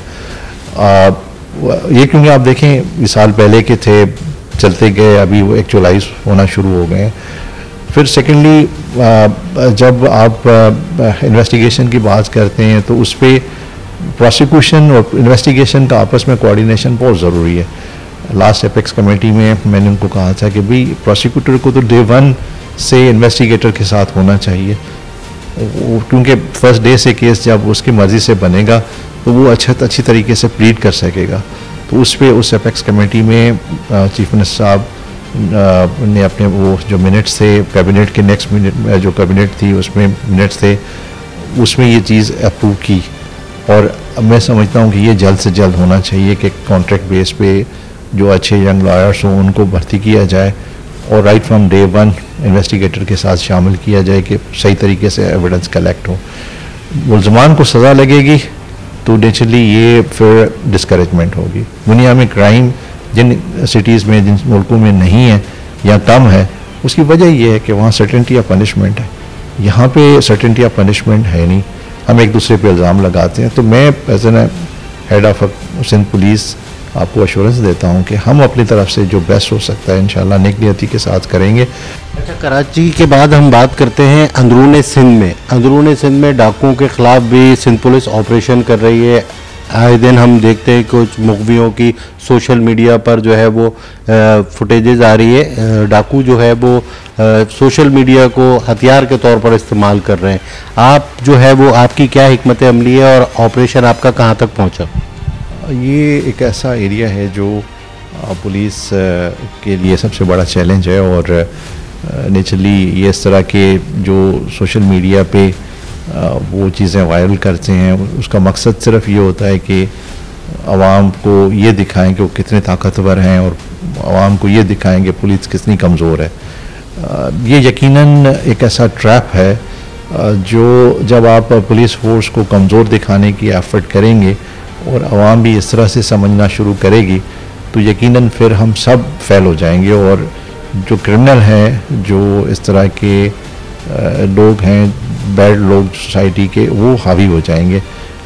ये क्योंकि आप देखें, इस साल पहले के थे, चलते गए, अभी वो एक्चुअलाइज होना शुरू हो गए। फिर सेकेंडली जब आप इन्वेस्टिगेशन की बात करते हैं तो उस पर प्रोसिक्यूशन और इन्वेस्टिगेशन का आपस में कोऑर्डिनेशन बहुत ज़रूरी है। लास्ट एपेक्स कमेटी में मैंने उनको कहा था कि भाई प्रोसिक्यूटर को तो डे 1 से इन्वेस्टिगेटर के साथ होना चाहिए, क्योंकि फर्स्ट डे से केस जब उसकी मर्ज़ी से बनेगा तो वो अच्छी तरीके से प्लीड कर सकेगा। तो उस पर उस एपेक्स कमेटी में चीफ मिनिस्टर साहब ने अपने वो जो मिनट्स थे, कैबिनेट के नेक्स्ट मिनट जो कैबिनेट थी उसमें मिनट्स थे, उसमें ये चीज़ अप्रूव की। और मैं समझता हूँ कि ये जल्द से जल्द होना चाहिए कि कॉन्ट्रैक्ट बेस पे जो अच्छे यंग लॉयर्स हों उनको भर्ती किया जाए, और राइट फ्रॉम डे 1 इन्वेस्टिगेटर के साथ शामिल किया जाए कि सही तरीके से एविडेंस कलेक्ट हो। मुलजमान को सज़ा लगेगी तो नेचुरली ये फिर डिस्करेजमेंट होगी। दुनिया में क्राइम जिन सिटीज़ में, जिन मुल्कों में नहीं है या कम है, उसकी वजह ये है कि वहाँ सर्टेनिटी ऑफ पनिशमेंट है। यहाँ पे सर्टेनिटी ऑफ पनिशमेंट है नहीं, हम एक दूसरे पे इल्ज़ाम लगाते हैं। तो मैं as an head of Sindh police आपको अश्योरेंस देता हूँ कि हम अपनी तरफ से जो बेस्ट हो सकता है इंशाल्लाह नेक नियति के साथ करेंगे। अच्छा, कराची के बाद हम बात करते हैं अंदरूनी सिंध में। अंदरूनी सिंध में डाकुओं के ख़िलाफ़ भी सिंध पुलिस ऑपरेशन कर रही है। आए दिन हम देखते हैं कुछ मुखबियों की सोशल मीडिया पर जो है वो फुटेजेस आ रही है। डाकू जो है वो सोशल मीडिया को हथियार के तौर पर इस्तेमाल कर रहे हैं। आप जो है वो आपकी क्या हिकमत अमली है और ऑपरेशन आपका कहाँ तक पहुँचा? ये एक ऐसा एरिया है जो पुलिस के लिए सबसे बड़ा चैलेंज है और नेचुरली ये इस तरह के जो सोशल मीडिया पे वो चीज़ें वायरल करते हैं, उसका मकसद सिर्फ ये होता है कि आवाम को ये दिखाएं कि वो कितने ताकतवर हैं और आवाम को ये दिखाएं कि पुलिस कितनी कमज़ोर है। ये यकीनन एक ऐसा ट्रैप है जो जब आप पुलिस फोर्स को कमज़ोर दिखाने की एफर्ट करेंगे और आवाम भी इस तरह से समझना शुरू करेगी तो यकीनन फिर हम सब फेल हो जाएंगे और जो क्रिमिनल हैं, जो इस तरह के लोग हैं, बैड लोग सोसाइटी के, वो हावी हो जाएंगे।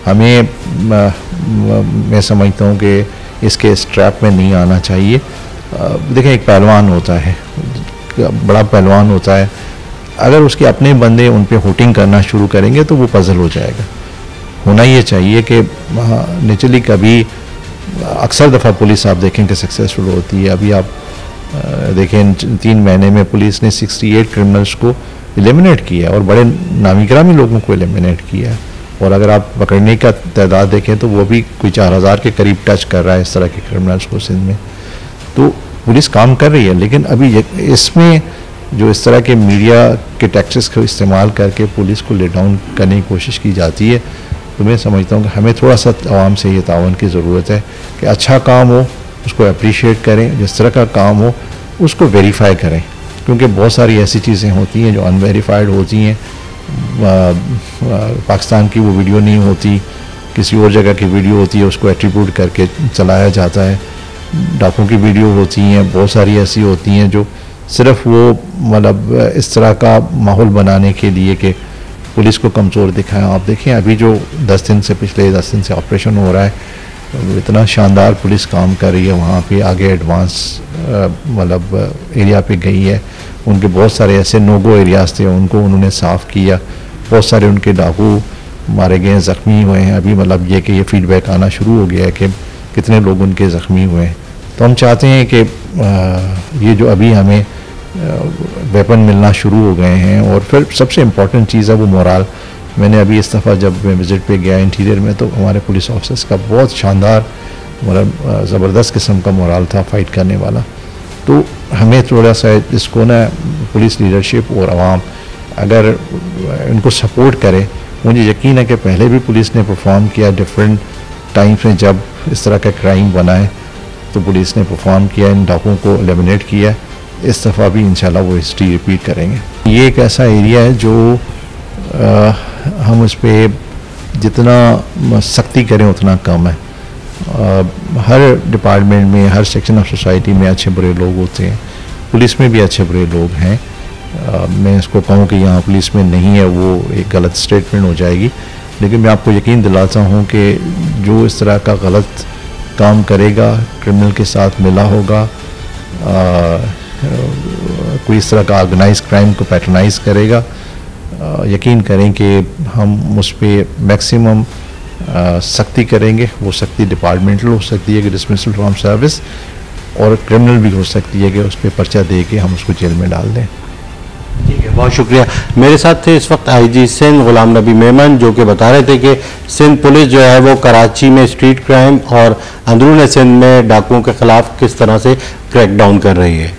हमें मैं समझता हूँ कि इसके इस ट्रैप में नहीं आना चाहिए। देखें, एक पहलवान होता है, बड़ा पहलवान होता है, अगर उसके अपने बंदे उन पे होटिंग करना शुरू करेंगे तो वो पजल हो जाएगा। होना ये चाहिए कि नेचुरली कभी अक्सर दफ़ा पुलिस आप देखें कि सक्सेसफुल होती है। अभी आप देखें 3 महीने में पुलिस ने 68 क्रिमिनल्स को एलिमिनेट किया और बड़े नामी गिरामी लोगों को एलिमिनेट किया है। और अगर आप पकड़ने का तादाद देखें तो वो भी कोई 4000 के करीब टच कर रहा है इस तरह के क्रिमिनल्स को सिंध में। तो पुलिस काम कर रही है, लेकिन अभी इसमें जो इस तरह के मीडिया के टैक्टिक्स को इस्तेमाल करके पुलिस को ले डाउन करने की कोशिश की जाती है, तो मैं समझता हूँ कि हमें थोड़ा सा आवाम से ये तावन की ज़रूरत है कि अच्छा काम हो उसको अप्रिशिएट करें, जिस तरह का काम हो उसको वेरीफाई करें, क्योंकि बहुत सारी ऐसी चीज़ें होती हैं जो अनवेरीफाइड होती हैं। पाकिस्तान की वो वीडियो नहीं होती, किसी और जगह की वीडियो होती है, उसको एट्रीब्यूट करके चलाया जाता है। डाकों की वीडियो होती हैं, बहुत सारी ऐसी होती हैं जो सिर्फ वो मतलब इस तरह का माहौल बनाने के लिए कि पुलिस को कमज़ोर दिखाएं। आप देखें अभी जो 10 दिन से पिछले 10 दिन से ऑपरेशन हो रहा है, इतना शानदार पुलिस काम कर रही है वहाँ पे, आगे एडवांस मतलब एरिया पे गई है। उनके बहुत सारे ऐसे नोगो एरियाज थे, उनको उन्होंने साफ़ किया। बहुत सारे उनके डाकू मारे गए हैं, ज़ख्मी हुए हैं। अभी मतलब ये कि ये फीडबैक आना शुरू हो गया है कि कितने लोग उनके ज़ख्मी हुए हैं। तो हम चाहते हैं कि ये जो अभी हमें वेपन मिलना शुरू हो गए हैं, और फिर सबसे इम्पॉर्टेंट चीज़ है वो मोराल। मैंने अभी इस दफ़ा जब मैं विज़िट पे गया इंटीरियर में, तो हमारे पुलिस ऑफिसर्स का बहुत शानदार मतलब ज़बरदस्त किस्म का मोराल था फाइट करने वाला। तो हमें थोड़ा सा इसको ना पुलिस लीडरशिप और आवाम अगर इनको सपोर्ट करे, मुझे यकीन है कि पहले भी पुलिस ने परफॉर्म किया डिफरेंट टाइम्स में, जब इस तरह का क्राइम बना है तो पुलिस ने परफॉर्म किया, इन डाकुओं को एलिमिनेट किया। इस दफ़ा भी इंशाल्लाह वो हिस्ट्री रिपीट करेंगे। ये एक ऐसा एरिया है जो हम उस पर जितना सख्ती करें उतना कम है। हर डिपार्टमेंट में, हर सेक्शन ऑफ सोसाइटी में अच्छे बुरे लोग होते हैं, पुलिस में भी अच्छे बुरे लोग हैं। मैं इसको कहूँ कि यहाँ पुलिस में नहीं है, वो एक गलत स्टेटमेंट हो जाएगी। लेकिन मैं आपको यकीन दिलाता हूँ कि जो इस तरह का गलत काम करेगा, क्रिमिनल के साथ मिला होगा, कोई इस तरह का ऑर्गेनाइज क्राइम को पैट्रनाइज करेगा, यकीन करें कि हम उस पर मैक्सिमम सख्ती करेंगे। वो सख्ती डिपार्टमेंटल हो सकती है कि डिसमिसल फ्रॉम सर्विस, और क्रिमिनल भी हो सकती है कि उस पर पर्चा दे के हम उसको जेल में डाल दें। ठीक है, बहुत शुक्रिया। मेरे साथ थे इस वक्त आईजी सिंध गुलाम नबी मेमन, जो कि बता रहे थे कि सिंध पुलिस जो है वो कराची में स्ट्रीट क्राइम और अंदरून सिंध में डाकुओं के खिलाफ किस तरह से क्रैकडाउन कर रही है।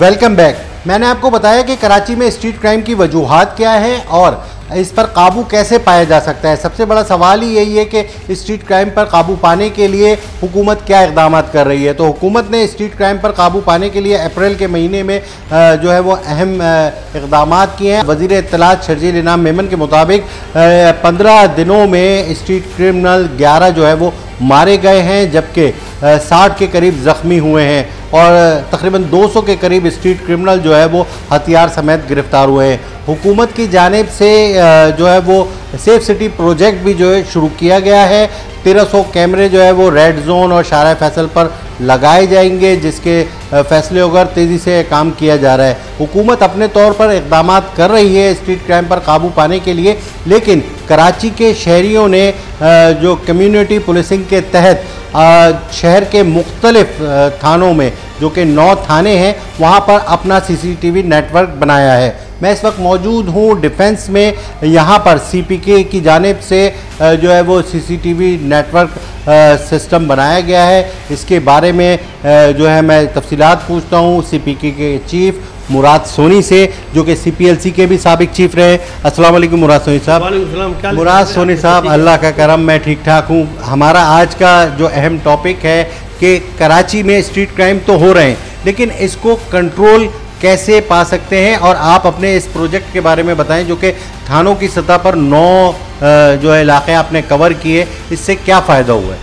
Welcome back. मैंने आपको बताया कि कराची में स्ट्रीट क्राइम की वजूहात क्या है और इस पर काबू कैसे पाया जा सकता है। सबसे बड़ा सवाल ही यही है कि स्ट्रीट क्राइम पर काबू पाने के लिए हुकूमत क्या इक़दाम कर रही है। तो हुकूमत ने स्ट्रीट क्राइम पर काबू पाने के लिए अप्रैल के महीने में जो है वो अहम इक़दाम किए हैं। वज़ीर इत्तलात शर्जील इनाम मेमन के मुताबिक 15 दिनों में स्ट्रीट क्रिमिनल 11 जो है वो मारे गए हैं, जबकि 60 के करीब ज़ख्मी हुए हैं और तकरीबन 200 के करीब स्ट्रीट क्रिमिनल जो है वो हथियार समेत गिरफ्तार हुए हैं। हुकूमत की जानिब से जो है वो सेफ सिटी प्रोजेक्ट भी जो है शुरू किया गया है। 1300 कैमरे जो है वो रेड जोन और शारा फैसल पर लगाए जाएंगे, जिसके फैसले अगर तेज़ी से काम किया जा रहा है। हुकूमत अपने तौर पर इक़दाम कर रही है स्ट्रीट क्राइम पर काबू पाने के लिए, लेकिन कराची के शहरियों ने जो कम्युनिटी पुलिसिंग के तहत शहर के मुख्तलिफ थानों में, जो कि 9 थाने हैं, वहाँ पर अपना CCTV नेटवर्क बनाया है। मैं इस वक्त मौजूद हूँ डिफेंस में। यहाँ पर CPK की जानिब से जो है वो CCTV नेटवर्क सिस्टम बनाया गया है। इसके बारे में जो है मैं तफसीलात पूछता हूँ CPK के चीफ मुराद सोनी से, जो कि CPLC के भी साबिक चीफ रहे। अस्सलाम वालेकुम मुराद सोनी साहब। मुराद सोनी साहब, अल्लाह का करम, मैं ठीक ठाक हूँ। हमारा आज का जो अहम टॉपिक है कि कराची में स्ट्रीट क्राइम तो हो रहे हैं, लेकिन इसको कंट्रोल कैसे पा सकते हैं, और आप अपने इस प्रोजेक्ट के बारे में बताएं जो कि थानों की सतह पर 9 जो है इलाके आपने कवर किए। इससे क्या फ़ायदा हुआ है?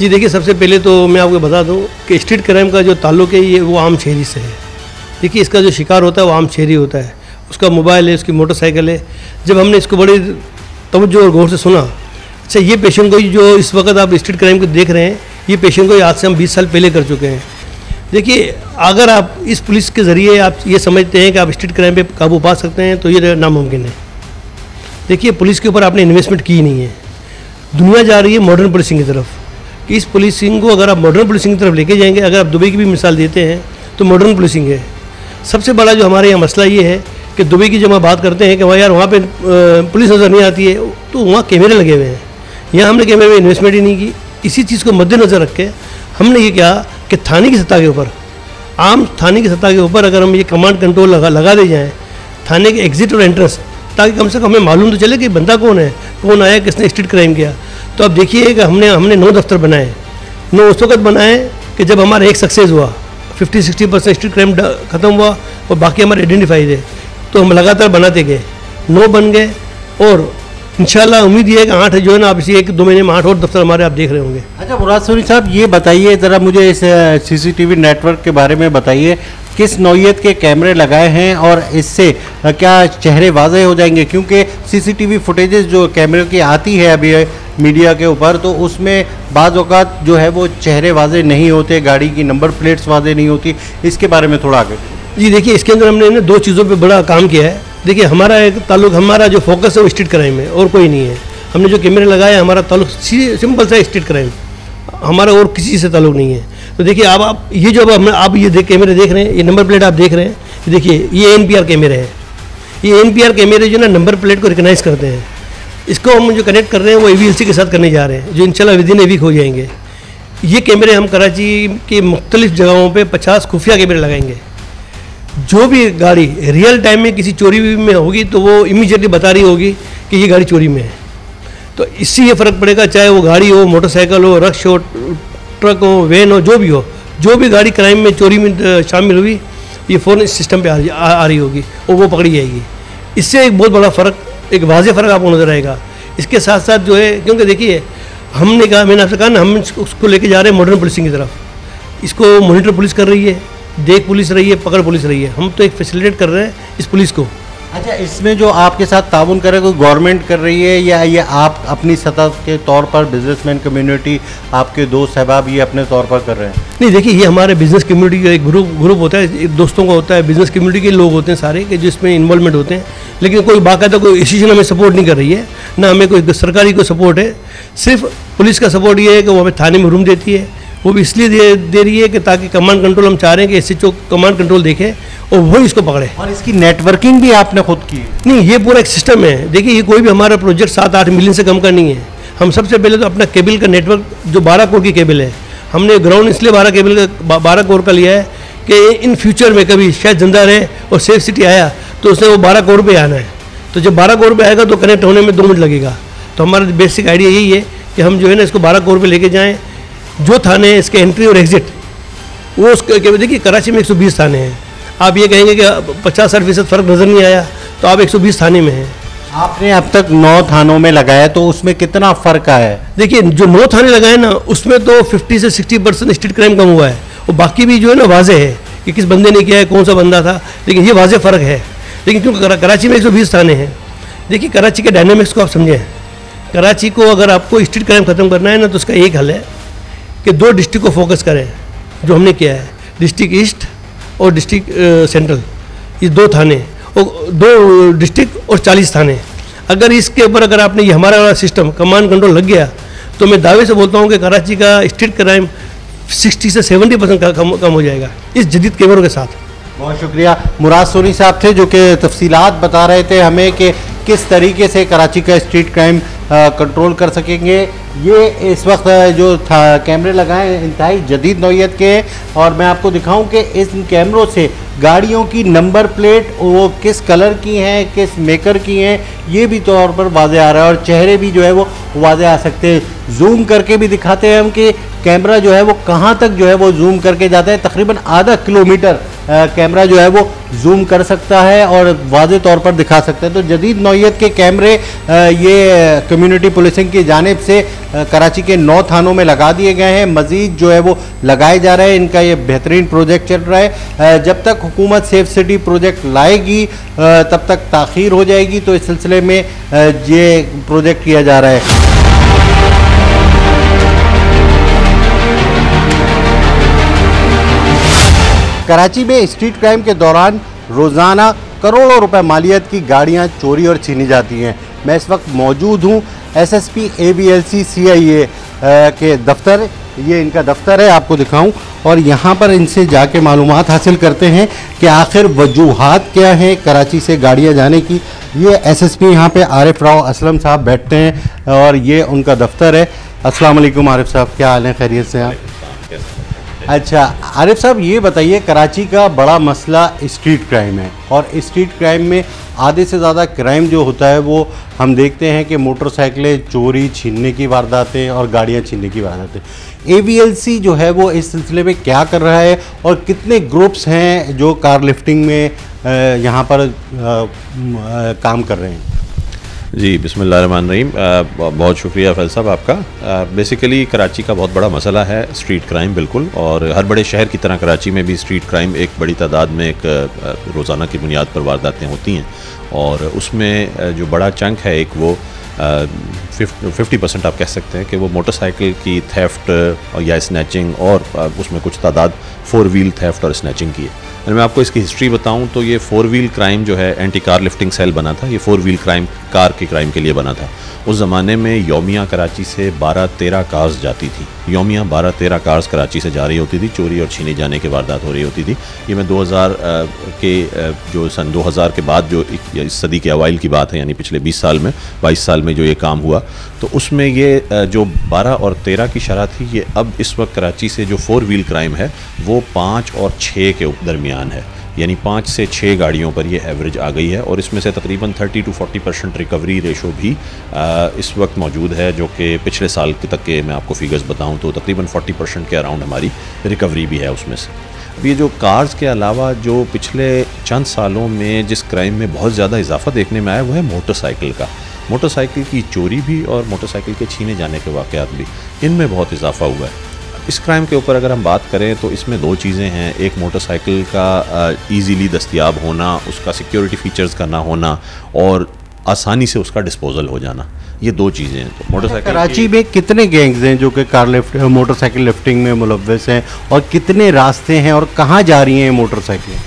जी देखिए, सबसे पहले तो मैं आपको बता दूं कि स्ट्रीट क्राइम का जो ताल्लुक है ये वो आम शहरी से है। देखिए, इसका जो शिकार होता है वो आम शहरी होता है। उसका मोबाइल है, उसकी मोटरसाइकिल है। जब हमने इसको बड़ी तवज्जो और गौर से सुना, अच्छा ये पेशेंट को जो इस वक्त आप स्ट्रीट क्राइम को देख रहे हैं, ये पेशेंट को आज से हम 20 साल पहले कर चुके हैं। देखिए, अगर आप इस पुलिस के ज़रिए आप ये समझते हैं कि आप स्ट्रीट क्राइम पे काबू पा सकते हैं, तो ये नामुमकिन है। देखिए, पुलिस के ऊपर आपने इन्वेस्टमेंट की नहीं है। दुनिया जा रही है मॉडर्न पुलिसिंग की तरफ, कि इस पुलिसिंग को अगर आप मॉडर्न पुलिसिंग की तरफ लेके जाएंगे, अगर आप दुबई की भी मिसाल देते हैं तो मॉडर्न पुलिसिंग है। सबसे बड़ा जो हमारे यहाँ मसला ये है कि दुबई की जब हम बात करते हैं कि वहाँ यार वहाँ पे पुलिस नज़र नहीं आती है, तो वहाँ कैमरे लगे हुए हैं। यहाँ हमने कैमरे में इन्वेस्टमेंट ही नहीं की। इसी चीज़ को मद्देनज़र रख के हमने ये किया कि थाने की सतह के ऊपर, आम थाने की सतह के ऊपर अगर हम ये कमांड कंट्रोल लगा दे जाएँ थाने के एग्जिट और एंट्रेंस, ताकि कम से कम हमें मालूम तो चले कि बंदा कौन है, कौन आया, किसने स्ट्रीट क्राइम किया। तो अब देखिए कि हमने 9 दफ्तर बनाए। 9 उस वक्त बनाए कि जब हमारा एक सक्सेस हुआ, 50-60% स्ट्रीट क्राइम ख़त्म हुआ और बाकी हमारे आइडेंटिफाई थे। तो हम लगातार बनाते गए, 9 बन गए और इंशाल्लाह उम्मीद ये है कि 8 जो है ना, आप इसी 1-2 महीने में 8 और दफ्तर हमारे आप देख रहे होंगे। अच्छा मुराद सोनी साहब, ये बताइए ज़रा मुझे इस CCTV नेटवर्क के बारे में बताइए, किस नौइयत के कैमरे लगाए हैं और इससे क्या चेहरे वाज़ेह हो जाएंगे? क्योंकि CCTV फुटेजेस जो कैमरे की आती है अभी मीडिया के ऊपर, तो उसमें बाज़ औक़ात जो है वो चेहरे वाज़ेह नहीं होते, गाड़ी की नंबर प्लेट्स वाज़ेह नहीं होती। इसके बारे में थोड़ा आगे। जी देखिए, इसके अंदर हमने 2 चीज़ों पे बड़ा काम किया है। देखिए, हमारा एक ताल्लुक, हमारा जो फोकस है वो स्ट्रीट क्राइम है और कोई नहीं है। हमने जो कैमरे लगाए, हमारा ताल्लुक सिंपल सा स्ट्रीट क्राइम, हमारा और किसी से ताल्लुक नहीं है। तो देखिए, आप ये जो आप ये कैमरे देख रहे हैं, ये नंबर प्लेट आप देख रहे हैं, देखिए ये NPR कैमरे हैं। ये NPR कैमरे जो ना नंबर प्लेट को रिकगनाइज़ करते हैं। इसको हम जो कनेक्ट कर रहे हैं वो AVLC के साथ करने जा रहे हैं, जो इंशाल्लाह विदिन ए वीक हो जाएंगे। ये कैमरे हम कराची के मुख्तलिफ जगहों पे 50 खुफिया कैमरे लगाएंगे। जो भी गाड़ी रियल टाइम में किसी चोरी में होगी तो वो इमीडिएटली बता रही होगी कि ये गाड़ी चोरी में है। तो इससे ये फ़र्क पड़ेगा, चाहे वो गाड़ी हो, मोटरसाइकिल हो, रक्श हो, ट्रक हो, वैन हो, जो भी हो, जो भी गाड़ी क्राइम में चोरी में शामिल हुई, ये फ़ौरन इस सिस्टम पे आ रही होगी और वो पकड़ी जाएगी। इससे एक बहुत बड़ा फ़र्क, एक वाज़े फ़र्क आपको नज़र आएगा। इसके साथ साथ जो है, क्योंकि देखिए हमने कहा, मैंने आपसे कहा ना, हम उसको लेके जा रहे हैं मॉडर्न पुलिसिंग की तरफ। इसको मॉनिटर पुलिस कर रही है, देख पुलिस रही है, पकड़ पुलिस रही है। हम तो एक फैसिलिटेट कर रहे हैं इस पुलिस को। अच्छा, इसमें जो आपके साथ ताउन करे कोई गवर्नमेंट कर रही है या ये आप अपनी सतह के तौर पर, बिजनेसमैन कम्युनिटी, आपके दोस्त अहबाब ये अपने तौर पर कर रहे हैं? नहीं, देखिए ये हमारे बिज़नेस कम्युनिटी का एक ग्रुप होता है, दोस्तों का होता है, बिज़नेस कम्युनिटी के लोग होते हैं सारे कि जिसमें इन्वॉल्वमेंट होते हैं। लेकिन कोई बाकायदा कोई इंस्टीट्यूशन हमें सपोर्ट नहीं कर रही है, ना हमें कोई सरकारी कोई सपोर्ट है। सिर्फ पुलिस का सपोर्ट ये है कि वो हमें थाने में रूम देती है। वो भी इसलिए दे रही है कि ताकि कमांड कंट्रोल, हम चाह रहे हैं कि SHO कमांड कंट्रोल देखे और वही इसको पकड़े। और इसकी नेटवर्किंग भी आपने खुद की? नहीं, ये पूरा एक सिस्टम है। देखिए, ये कोई भी हमारा प्रोजेक्ट 7-8 मिलियन से कम का नहीं है। हम सबसे पहले तो अपना केबल का नेटवर्क, जो 12 कोर की केबल है, हमने ग्राउंड इसलिए 12 कोर का लिया है कि इन फ्यूचर में कभी शायद जिंदा रहे और सेफ सिटी आया तो उसने वो 12 करोड़ पे आना है। तो जब 12 करोड़ पे आएगा तो कनेक्ट होने में 2 मिनट लगेगा। तो हमारा बेसिक आइडिया यही है कि हम जो है ना इसको 12 करोड़ पे लेके जाएं। जो थाने हैं इसके एंट्री और एग्जिट वो उसके देखिए कराची में 120 थाने हैं। आप ये कहेंगे कि 50-60% फ़र्क नज़र नहीं आया, तो आप 120 थाने में हैं। आपने अब तक 9 थानों में लगाया तो उसमें कितना फ़र्क आया है? देखिए जो 9 थाने लगाए ना उसमें तो 50 से 60% स्ट्रीट क्राइम कम हुआ है, और बाकी भी जो है ना वाजे है कि किस बंदे ने किया है, कौन सा बंदा था, लेकिन ये वाजे फ़र्क है। लेकिन क्योंकि कराची में 120 थाने हैं, देखिए कराची के डायनामिक्स को आप समझें। कराची को अगर आपको स्ट्रीट क्राइम ख़त्म करना है ना तो उसका एक हल है कि 2 डिस्ट्रिक्ट को फोकस करें, जो हमने किया है, डिस्ट्रिक्ट ईस्ट और डिस्ट्रिक्ट सेंट्रल, ये 2 थाने और 2 डिस्ट्रिक्ट और 40 थाने। अगर इसके ऊपर अगर आपने ये हमारा वाला सिस्टम कमांड कंट्रोल लग गया तो मैं दावे से बोलता हूँ कि कराची का स्ट्रीट क्राइम 60 से 70% कम हो जाएगा इस जदीद कैमरों के साथ। बहुत शुक्रिया। मुराद सोनी साहब थे जो कि तफसीलात बता रहे थे हमें कि किस तरीके से कराची का स्ट्रीट क्राइम कंट्रोल कर सकेंगे। ये इस वक्त जो कैमरे लगाए हैं इंतहाई जदीद नौइयत के, और मैं आपको दिखाऊं कि इस कैमरों से गाड़ियों की नंबर प्लेट वो किस कलर की हैं, किस मेकर की हैं, ये भी तौर पर वाज़े आ रहा है, और चेहरे भी जो है वो वाज़े आ सकते हैं। जूम करके भी दिखाते हैं हम कि कैमरा जो है वो कहाँ तक जो है वो जूम करके जाता है। तकरीबन आधा किलोमीटर कैमरा जो है वो जूम कर सकता है और वाज़े तौर पर दिखा सकता है। तो जदीद नौइयत के कैमरे ये कम्युनिटी पुलिसिंग की जानिब से कराची के 9 थानों में लगा दिए गए हैं। मज़ीद जो है वो लगाए जा रहे हैं। इनका ये बेहतरीन प्रोजेक्ट चल रहा है। जब तक हुकूमत सेफ सिटी प्रोजेक्ट लाएगी तब तक ताख़ीर हो जाएगी। तो इस सिलसिले में ये प्रोजेक्ट किया जा रहा है। कराची में स्ट्रीट क्राइम के दौरान रोज़ाना करोड़ों रुपए मालियत की गाड़ियां चोरी और छीनी जाती हैं। मैं इस वक्त मौजूद हूं एसएसपी AVLC CIA के दफ्तर, ये इनका दफ्तर है, आपको दिखाऊं, और यहाँ पर इनसे जाके मालूमात हासिल करते हैं कि आखिर वजूहात क्या हैं कराची से गाड़ियाँ जाने की। ये SSP यहाँ पे आरिफ राव असलम साहब बैठते हैं और ये उनका दफ्तर है। अस्सलाम वालेकुम आरिफ साहब, क्या हाल है, खैरियत से आप? अच्छा आरिफ साहब, ये बताइए, कराची का बड़ा मसला स्ट्रीट क्राइम है, और स्ट्रीट क्राइम में आधे से ज़्यादा क्राइम जो होता है वो हम देखते हैं कि मोटरसाइकिलें चोरी छीनने की वारदातें और गाड़ियां छीनने की वारदातें। AVLC जो है वो इस सिलसिले में क्या कर रहा है, और कितने ग्रुप्स हैं जो कार लिफ्टिंग में यहाँ पर काम कर रहे हैं? जी बिस्मिल्लाहिर्रहमानिर्रहीम। बहुत शुक्रिया फैज़ साहब आपका। बेसिकली कराची का बहुत बड़ा मसला है स्ट्रीट क्राइम, बिल्कुल, और हर बड़े शहर की तरह कराची में भी स्ट्रीट क्राइम एक बड़ी तादाद में एक रोज़ाना की बुनियाद पर वारदातें होती हैं, और उसमें जो बड़ा चंक है एक वो 50% आप कह सकते हैं कि वो मोटरसाइकिल की थेफ्ट या स्नैचिंग, और उसमें कुछ तादाद 4 व्हील थेफ्ट और स्नैचिंग की है। मैं आपको इसकी हिस्ट्री बताऊं तो ये 4 व्हील क्राइम जो है एंटी कार लिफ्टिंग सेल बना था। ये 4 व्हील क्राइम कार के क्राइम के लिए बना था। उस ज़माने में यौमिया कराची से 12-13 कार्स जाती थी। यौमिया 12-13 कार्स कराची से जा रही होती थी, चोरी और छीने जाने की वारदात हो रही होती थी। ये मैं 2000 के जो सन 2000 के बाद जो इस सदी के अवाइल की बात है, यानी पिछले 20 साल में 22 साल में जो ये काम हुआ, तो उसमें ये जो 12 और 13 की शरह थी, ये अब इस वक्त कराची से जो 4 व्हील क्राइम है वो 5 और 6 के दरमियान है, यानी 5 से 6 गाड़ियों पर ये एवरेज आ गई है। और इसमें से तकरीबन 30 to 40% रिकवरी रेशो भी इस वक्त मौजूद है, जो कि पिछले साल तक के मैं आपको फिगर्स बताऊं तो तकरीबन 40% के अराउंड हमारी रिकवरी भी है उसमें से। अब ये जो कार्स के अलावा जो पिछले चंद सालों में जिस क्राइम में बहुत ज़्यादा इजाफा देखने में आया वो है मोटरसाइकिल का। मोटरसाइकिल की चोरी भी और मोटरसाइकिल के छीने जाने के वाक़यात भी, इनमें बहुत इजाफा हुआ है। इस क्राइम के ऊपर अगर हम बात करें तो इसमें 2 चीज़ें हैं। एक मोटरसाइकिल का ईज़िली दस्तयाब होना, उसका सिक्योरिटी फीचर्स का ना होना, और आसानी से उसका डिस्पोजल हो जाना, ये 2 चीज़ें हैं। तो मोटरसाइकिल कराची में कितने गैंग्स हैं जो कि कार लिफ्ट मोटरसाइकिल लिफ्टिंग में मुलव्वस हैं, और कितने रास्ते हैं और कहाँ जा रही हैं मोटरसाइकिलें?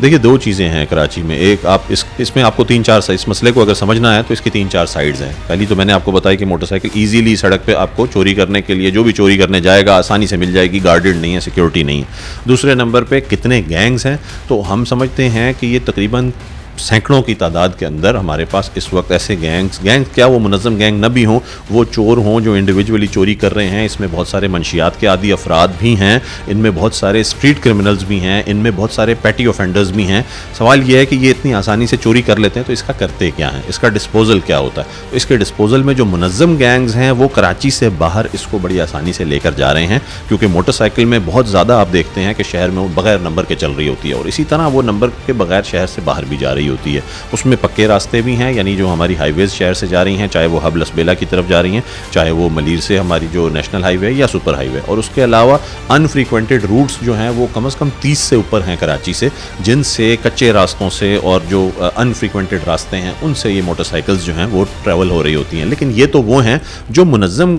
देखिए 2 चीज़ें हैं कराची में। एक आप इसमें आपको 3-4 इस मसले को अगर समझना है तो इसकी 3-4 साइड्स हैं। पहली तो मैंने आपको बताई कि मोटरसाइकिल इजीली सड़क पे आपको चोरी करने के लिए, जो भी चोरी करने जाएगा आसानी से मिल जाएगी, गार्डेड नहीं है, सिक्योरिटी नहीं है। दूसरे नंबर पे कितने गैंग्स हैं, तो हम समझते हैं कि ये तकरीबन सैकड़ों की तादाद के अंदर हमारे पास इस वक्त ऐसे गैंग्स क्या वो मुनज़्ज़म गैंग न भी हों, वो चोर हों जो इंडिविजुअली चोरी कर रहे हैं। इसमें बहुत सारे मंशियात के आदी अफराद भी हैं, इनमें बहुत सारे स्ट्रीट क्रिमिनल्स भी हैं, इनमें बहुत सारे पैटी ऑफेंडर्स भी हैं। सवाल ये है कि ये इतनी आसानी से चोरी कर लेते हैं तो इसका करते क्या हैं, इसका डिस्पोजल क्या होता है। तो इसके डिस्पोजल में जो मुनज़्ज़म गैंग्स हैं वो कराची से बाहर इसको बड़ी आसानी से लेकर जा रहे हैं, क्योंकि मोटरसाइकिल में बहुत ज़्यादा आप देखते हैं कि शहर में वो बगैर नंबर के चल रही होती है, और इसी तरह वो नंबर के बगैर शहर से बाहर भी जा रही होती है। उसमें पक्के रास्ते भी हैं, यानी जो हमारी हाईवेज शहर से जा रही हैं, चाहे वो हब लसबेला की तरफ जा रही हैं, चाहे वो मलीर से हमारी जो नेशनल हाईवे या सुपर हाईवे, और उसके अलावा अनफ्रीक्वेंटेड रूट्स जो हैं वो कम से कम 30 से ऊपर हैं कराची से, जिनसे कच्चे रास्तों से और जो अनफ्रीक्वेंटेड रास्ते हैं उनसे ये मोटरसाइकिल्स जो हैं वो ट्रैवल हो रही होती हैं। लेकिन ये तो वो हैं जो मुनज़्ज़म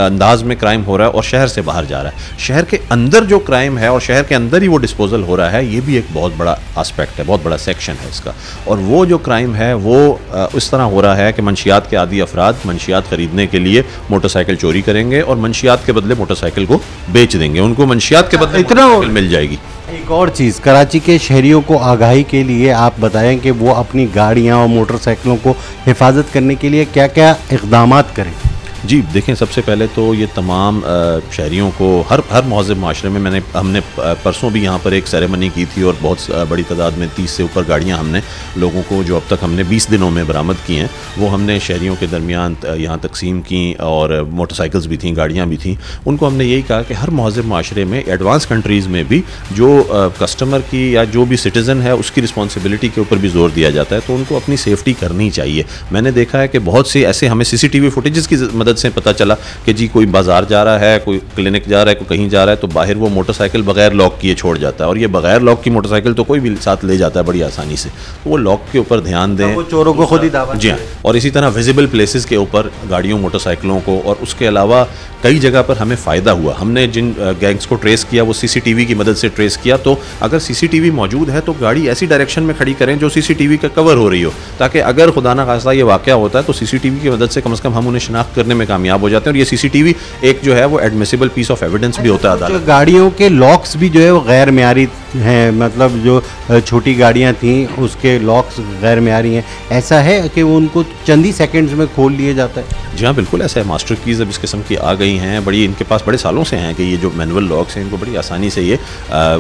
अंदाज में क्राइम हो रहा है और शहर से बाहर जा रहा है। शहर के अंदर जो क्राइम है और शहर के अंदर ही वो डिस्पोजल हो रहा है, ये भी एक बहुत बड़ा एस्पेक्ट है, बहुत बड़ा सेक्शन है इसका। और वो जो क्राइम है वो इस तरह हो रहा है कि मंशियात के आदी अफराद मंशियात ख़रीदने के लिए मोटरसाइकिल चोरी करेंगे और मंशियात के बदले मोटरसाइकिल को बेच देंगे, उनको मंशियात के बदले मोटरसाइकिल मिल जाएगी। एक और चीज़, कराची के शहरियों को आगाही के लिए आप बताएं कि वो अपनी गाड़ियां और मोटरसाइकिलों को हिफाजत करने के लिए क्या क्या इक़दामात करें। जी देखें, सबसे पहले तो ये तमाम शहरियों को हर महज़ब माशरे में हमने परसों भी यहाँ पर एक सेरेमनी की थी और बहुत बड़ी तादाद में 30 से ऊपर गाड़ियाँ हमने लोगों को जो अब तक हमने 20 दिनों में बरामद की हैं वो हमने शहरियों के दरमियान यहाँ तकसीम की, और मोटरसाइकिल्स भी थी, गाड़ियाँ भी थी। उनको हमने यही कहा कि हर महज़ब माशरे में एडवांस कंट्रीज़ में भी जो कस्टमर की या जो भी सिटीज़न है उसकी रिस्पॉन्सिबिलिटी के ऊपर भी जोर दिया जाता है, तो उनको अपनी सेफ्टी करनी चाहिए। मैंने देखा है कि बहुत से ऐसे हमें CCTV फुटेजेस की मदद से पता चला कि जी कोई बाजार जा रहा है, कोई क्लिनिक जा रहा है, कोई कहीं जा रहा है, तो बाहर वो मोटरसाइकिल बगैर लॉक किए छोड़ जाता है, और ये बगैर लॉक की मोटरसाइकिल तो कोई भी साथ ले जाता है बड़ी आसानी से। तो वो लॉक के ऊपर ध्यान दें, वो चोरों को खुद ही दावा। जी हाँ, और इसी तरह विजिबल प्लेसेस के ऊपर गाड़ियों मोटरसाइकिलों को, और उसके अलावा कई जगह पर हमें फ़ायदा हुआ। हमने जिन गैंग्स को ट्रेस किया वो CCTV की मदद से ट्रेस किया, तो अगर CCTV मौजूद है तो गाड़ी ऐसी डायरेक्शन में खड़ी करें जो CCTV का कवर हो रही हो, ताकि अगर खुदा ना खास्ता ये वाक़या होता है तो CCTV की मदद से कम हम उन्हें शनाख्त करने में कामयाब हो जाते हैं। और ये CCTV एक जो है वो एडमिसिबल पीस ऑफ एविडेंस भी होता है अदालत। गाड़ियों के लॉक्स भी जो है वो गैर मेयारी हैं, मतलब जो छोटी गाड़ियां थी उसके लॉक्स गैर मेयारी हैं। ऐसा है कि वो उनको चंद ही सेकंड्स में खोल लिए जाता है। जी हाँ, बिल्कुल ऐसा है। मास्टर कीज़ अब इस किस्म की आ गई हैं, बड़ी इनके पास बड़े सालों से हैं कि ये जो मैनुअल लॉक्स हैं इनको बड़ी आसानी से ये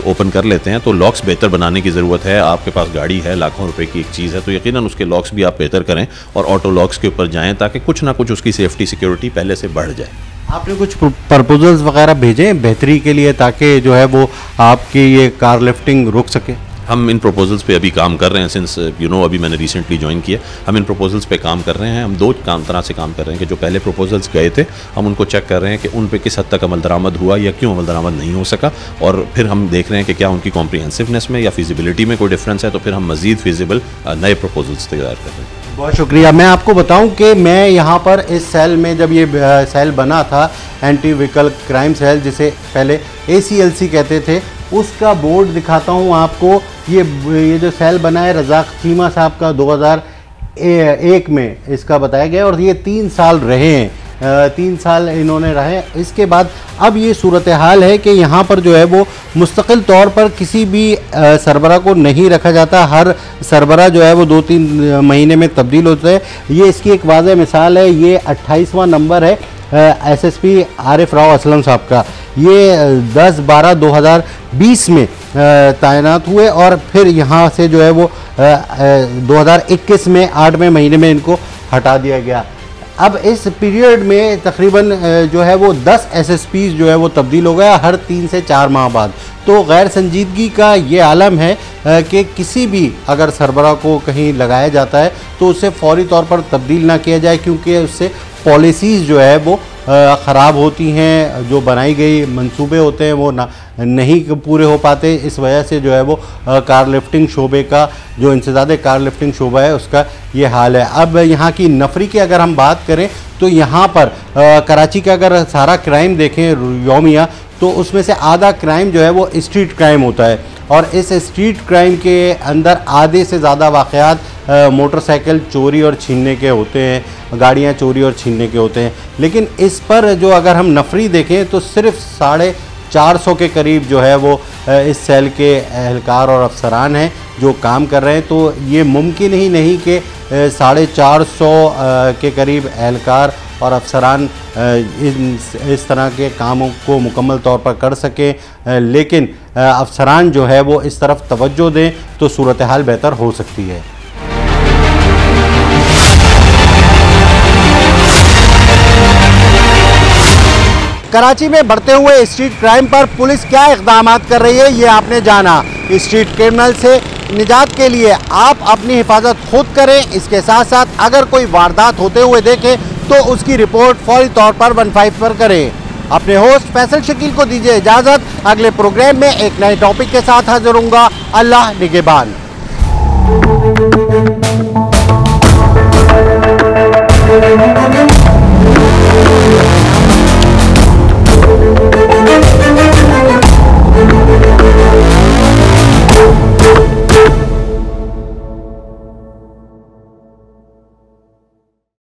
ओपन कर लेते हैं। तो लॉक्स बेहतर बनाने की ज़रूरत है। आपके पास गाड़ी है, लाखों रुपए की एक चीज़ है, तो यकीनन उसके लॉक्स भी आप बेहतर करें और ऑटो लॉक्स के ऊपर जाएँ ताकि कुछ ना कुछ उसकी सेफ्टी सिक्योरिटी पहले से बढ़ जाए। आपने कुछ प्रपोजल्स वगैरह भेजे बेहतरी के लिए ताकि जो है वो आपकी ये कार लिफ्टिंग रुक सके? हम इन प्रपोजल्स पे अभी काम कर रहे हैं, सिंस अभी मैंने रिसेंटली ज्वाइन किया। हम इन प्रपोजल्स पे काम कर रहे हैं। हम दो तरह से काम कर रहे हैं कि जो पहले प्रपोजल्स गए थे हम उनको चेक कर रहे हैं कि उन पे किस हद तक अमल दरामद हुआ या क्यों अमल दरामद नहीं हो सका, और फिर हम देख रहे हैं कि क्या उनकी कॉम्प्रिहेंसिवनेस में या फिजिबिलिटी में कोई डिफरेंस है, तो फिर हम मज़ीद फिजिबल नए प्रपोजल्स तैयार कर रहे हैं। बहुत शुक्रिया। मैं आपको बताऊं कि मैं यहाँ पर इस सेल में, जब ये सेल बना था एंटी व्हीकल क्राइम सेल जिसे पहले ACLC कहते थे, उसका बोर्ड दिखाता हूँ आपको। ये जो सेल बना है रज़ाक चीमा साहब का 2001 में इसका बताया गया, और ये 3 साल रहे हैं। 3 साल इन्होंने रहे। इसके बाद अब ये सूरत हाल है कि यहाँ पर जो है वो मुस्तकिल तौर पर किसी भी सरबरा को नहीं रखा जाता। हर सरबरा जो है वो 2-3 महीने में तब्दील होता है। ये इसकी एक वाज़ेह मिसाल है। ये 28वां नंबर है SSP आरिफ राव असलम साहब का। ये 10/12/2020 में तैनात हुए और फिर यहाँ से जो है वो 2021 में 8वें महीने में इनको हटा दिया गया। अब इस पीरियड में तकरीबन जो है वो 10 SSPs जो है वो तब्दील हो गया हर 3 से 4 माह बाद। तो गैर संजीदगी का ये आलम है कि किसी भी अगर सरबरा को कहीं लगाया जाता है तो उसे फौरी तौर पर तब्दील ना किया जाए, क्योंकि उससे पॉलिसीज़ जो है वो ख़राब होती हैं। जो बनाई गई मंसूबे होते हैं वो नहीं पूरे हो पाते। इस वजह से जो है वो कार लिफ्टिंग शोबे का जो इंसदाद कार लिफ्टिंग शोबा है उसका ये हाल है। अब यहाँ की नफरी की अगर हम बात करें तो यहाँ पर कराची का अगर सारा क्राइम देखें यौमिया, तो उसमें से आधा क्राइम जो है वो स्ट्रीट क्राइम होता है, और इस स्ट्रीट क्राइम के अंदर आधे से ज़्यादा वाक़यात मोटरसाइकिल चोरी और छीनने के होते हैं, गाड़ियाँ चोरी और छीनने के होते हैं। लेकिन इस पर जो अगर हम नफरी देखें तो सिर्फ 400 के करीब जो है वो इस सेल के एहलकार और अफसरान हैं जो काम कर रहे हैं। तो ये मुमकिन ही नहीं कि 450 के करीब एहलकार और अफसरान इस तरह के कामों को मुकम्मल तौर पर कर सकें, लेकिन अफसरान जो है वो इस तरफ तवज्जो दें तो सूरत हाल बेहतर हो सकती है। कराची में बढ़ते हुए स्ट्रीट क्राइम पर पुलिस क्या इक़दाम कर रही है, ये आपने जाना। स्ट्रीट क्रिमिनल से निजात के लिए आप अपनी हिफाजत खुद करें। इसके साथ साथ अगर कोई वारदात होते हुए देखें तो उसकी रिपोर्ट फौरी तौर पर 15 पर करें। अपने होस्ट फैसल शकील को दीजिए इजाज़त। अगले प्रोग्राम में एक नए टॉपिक के साथ हाजिर होऊंगा। अल्लाह निगहबान।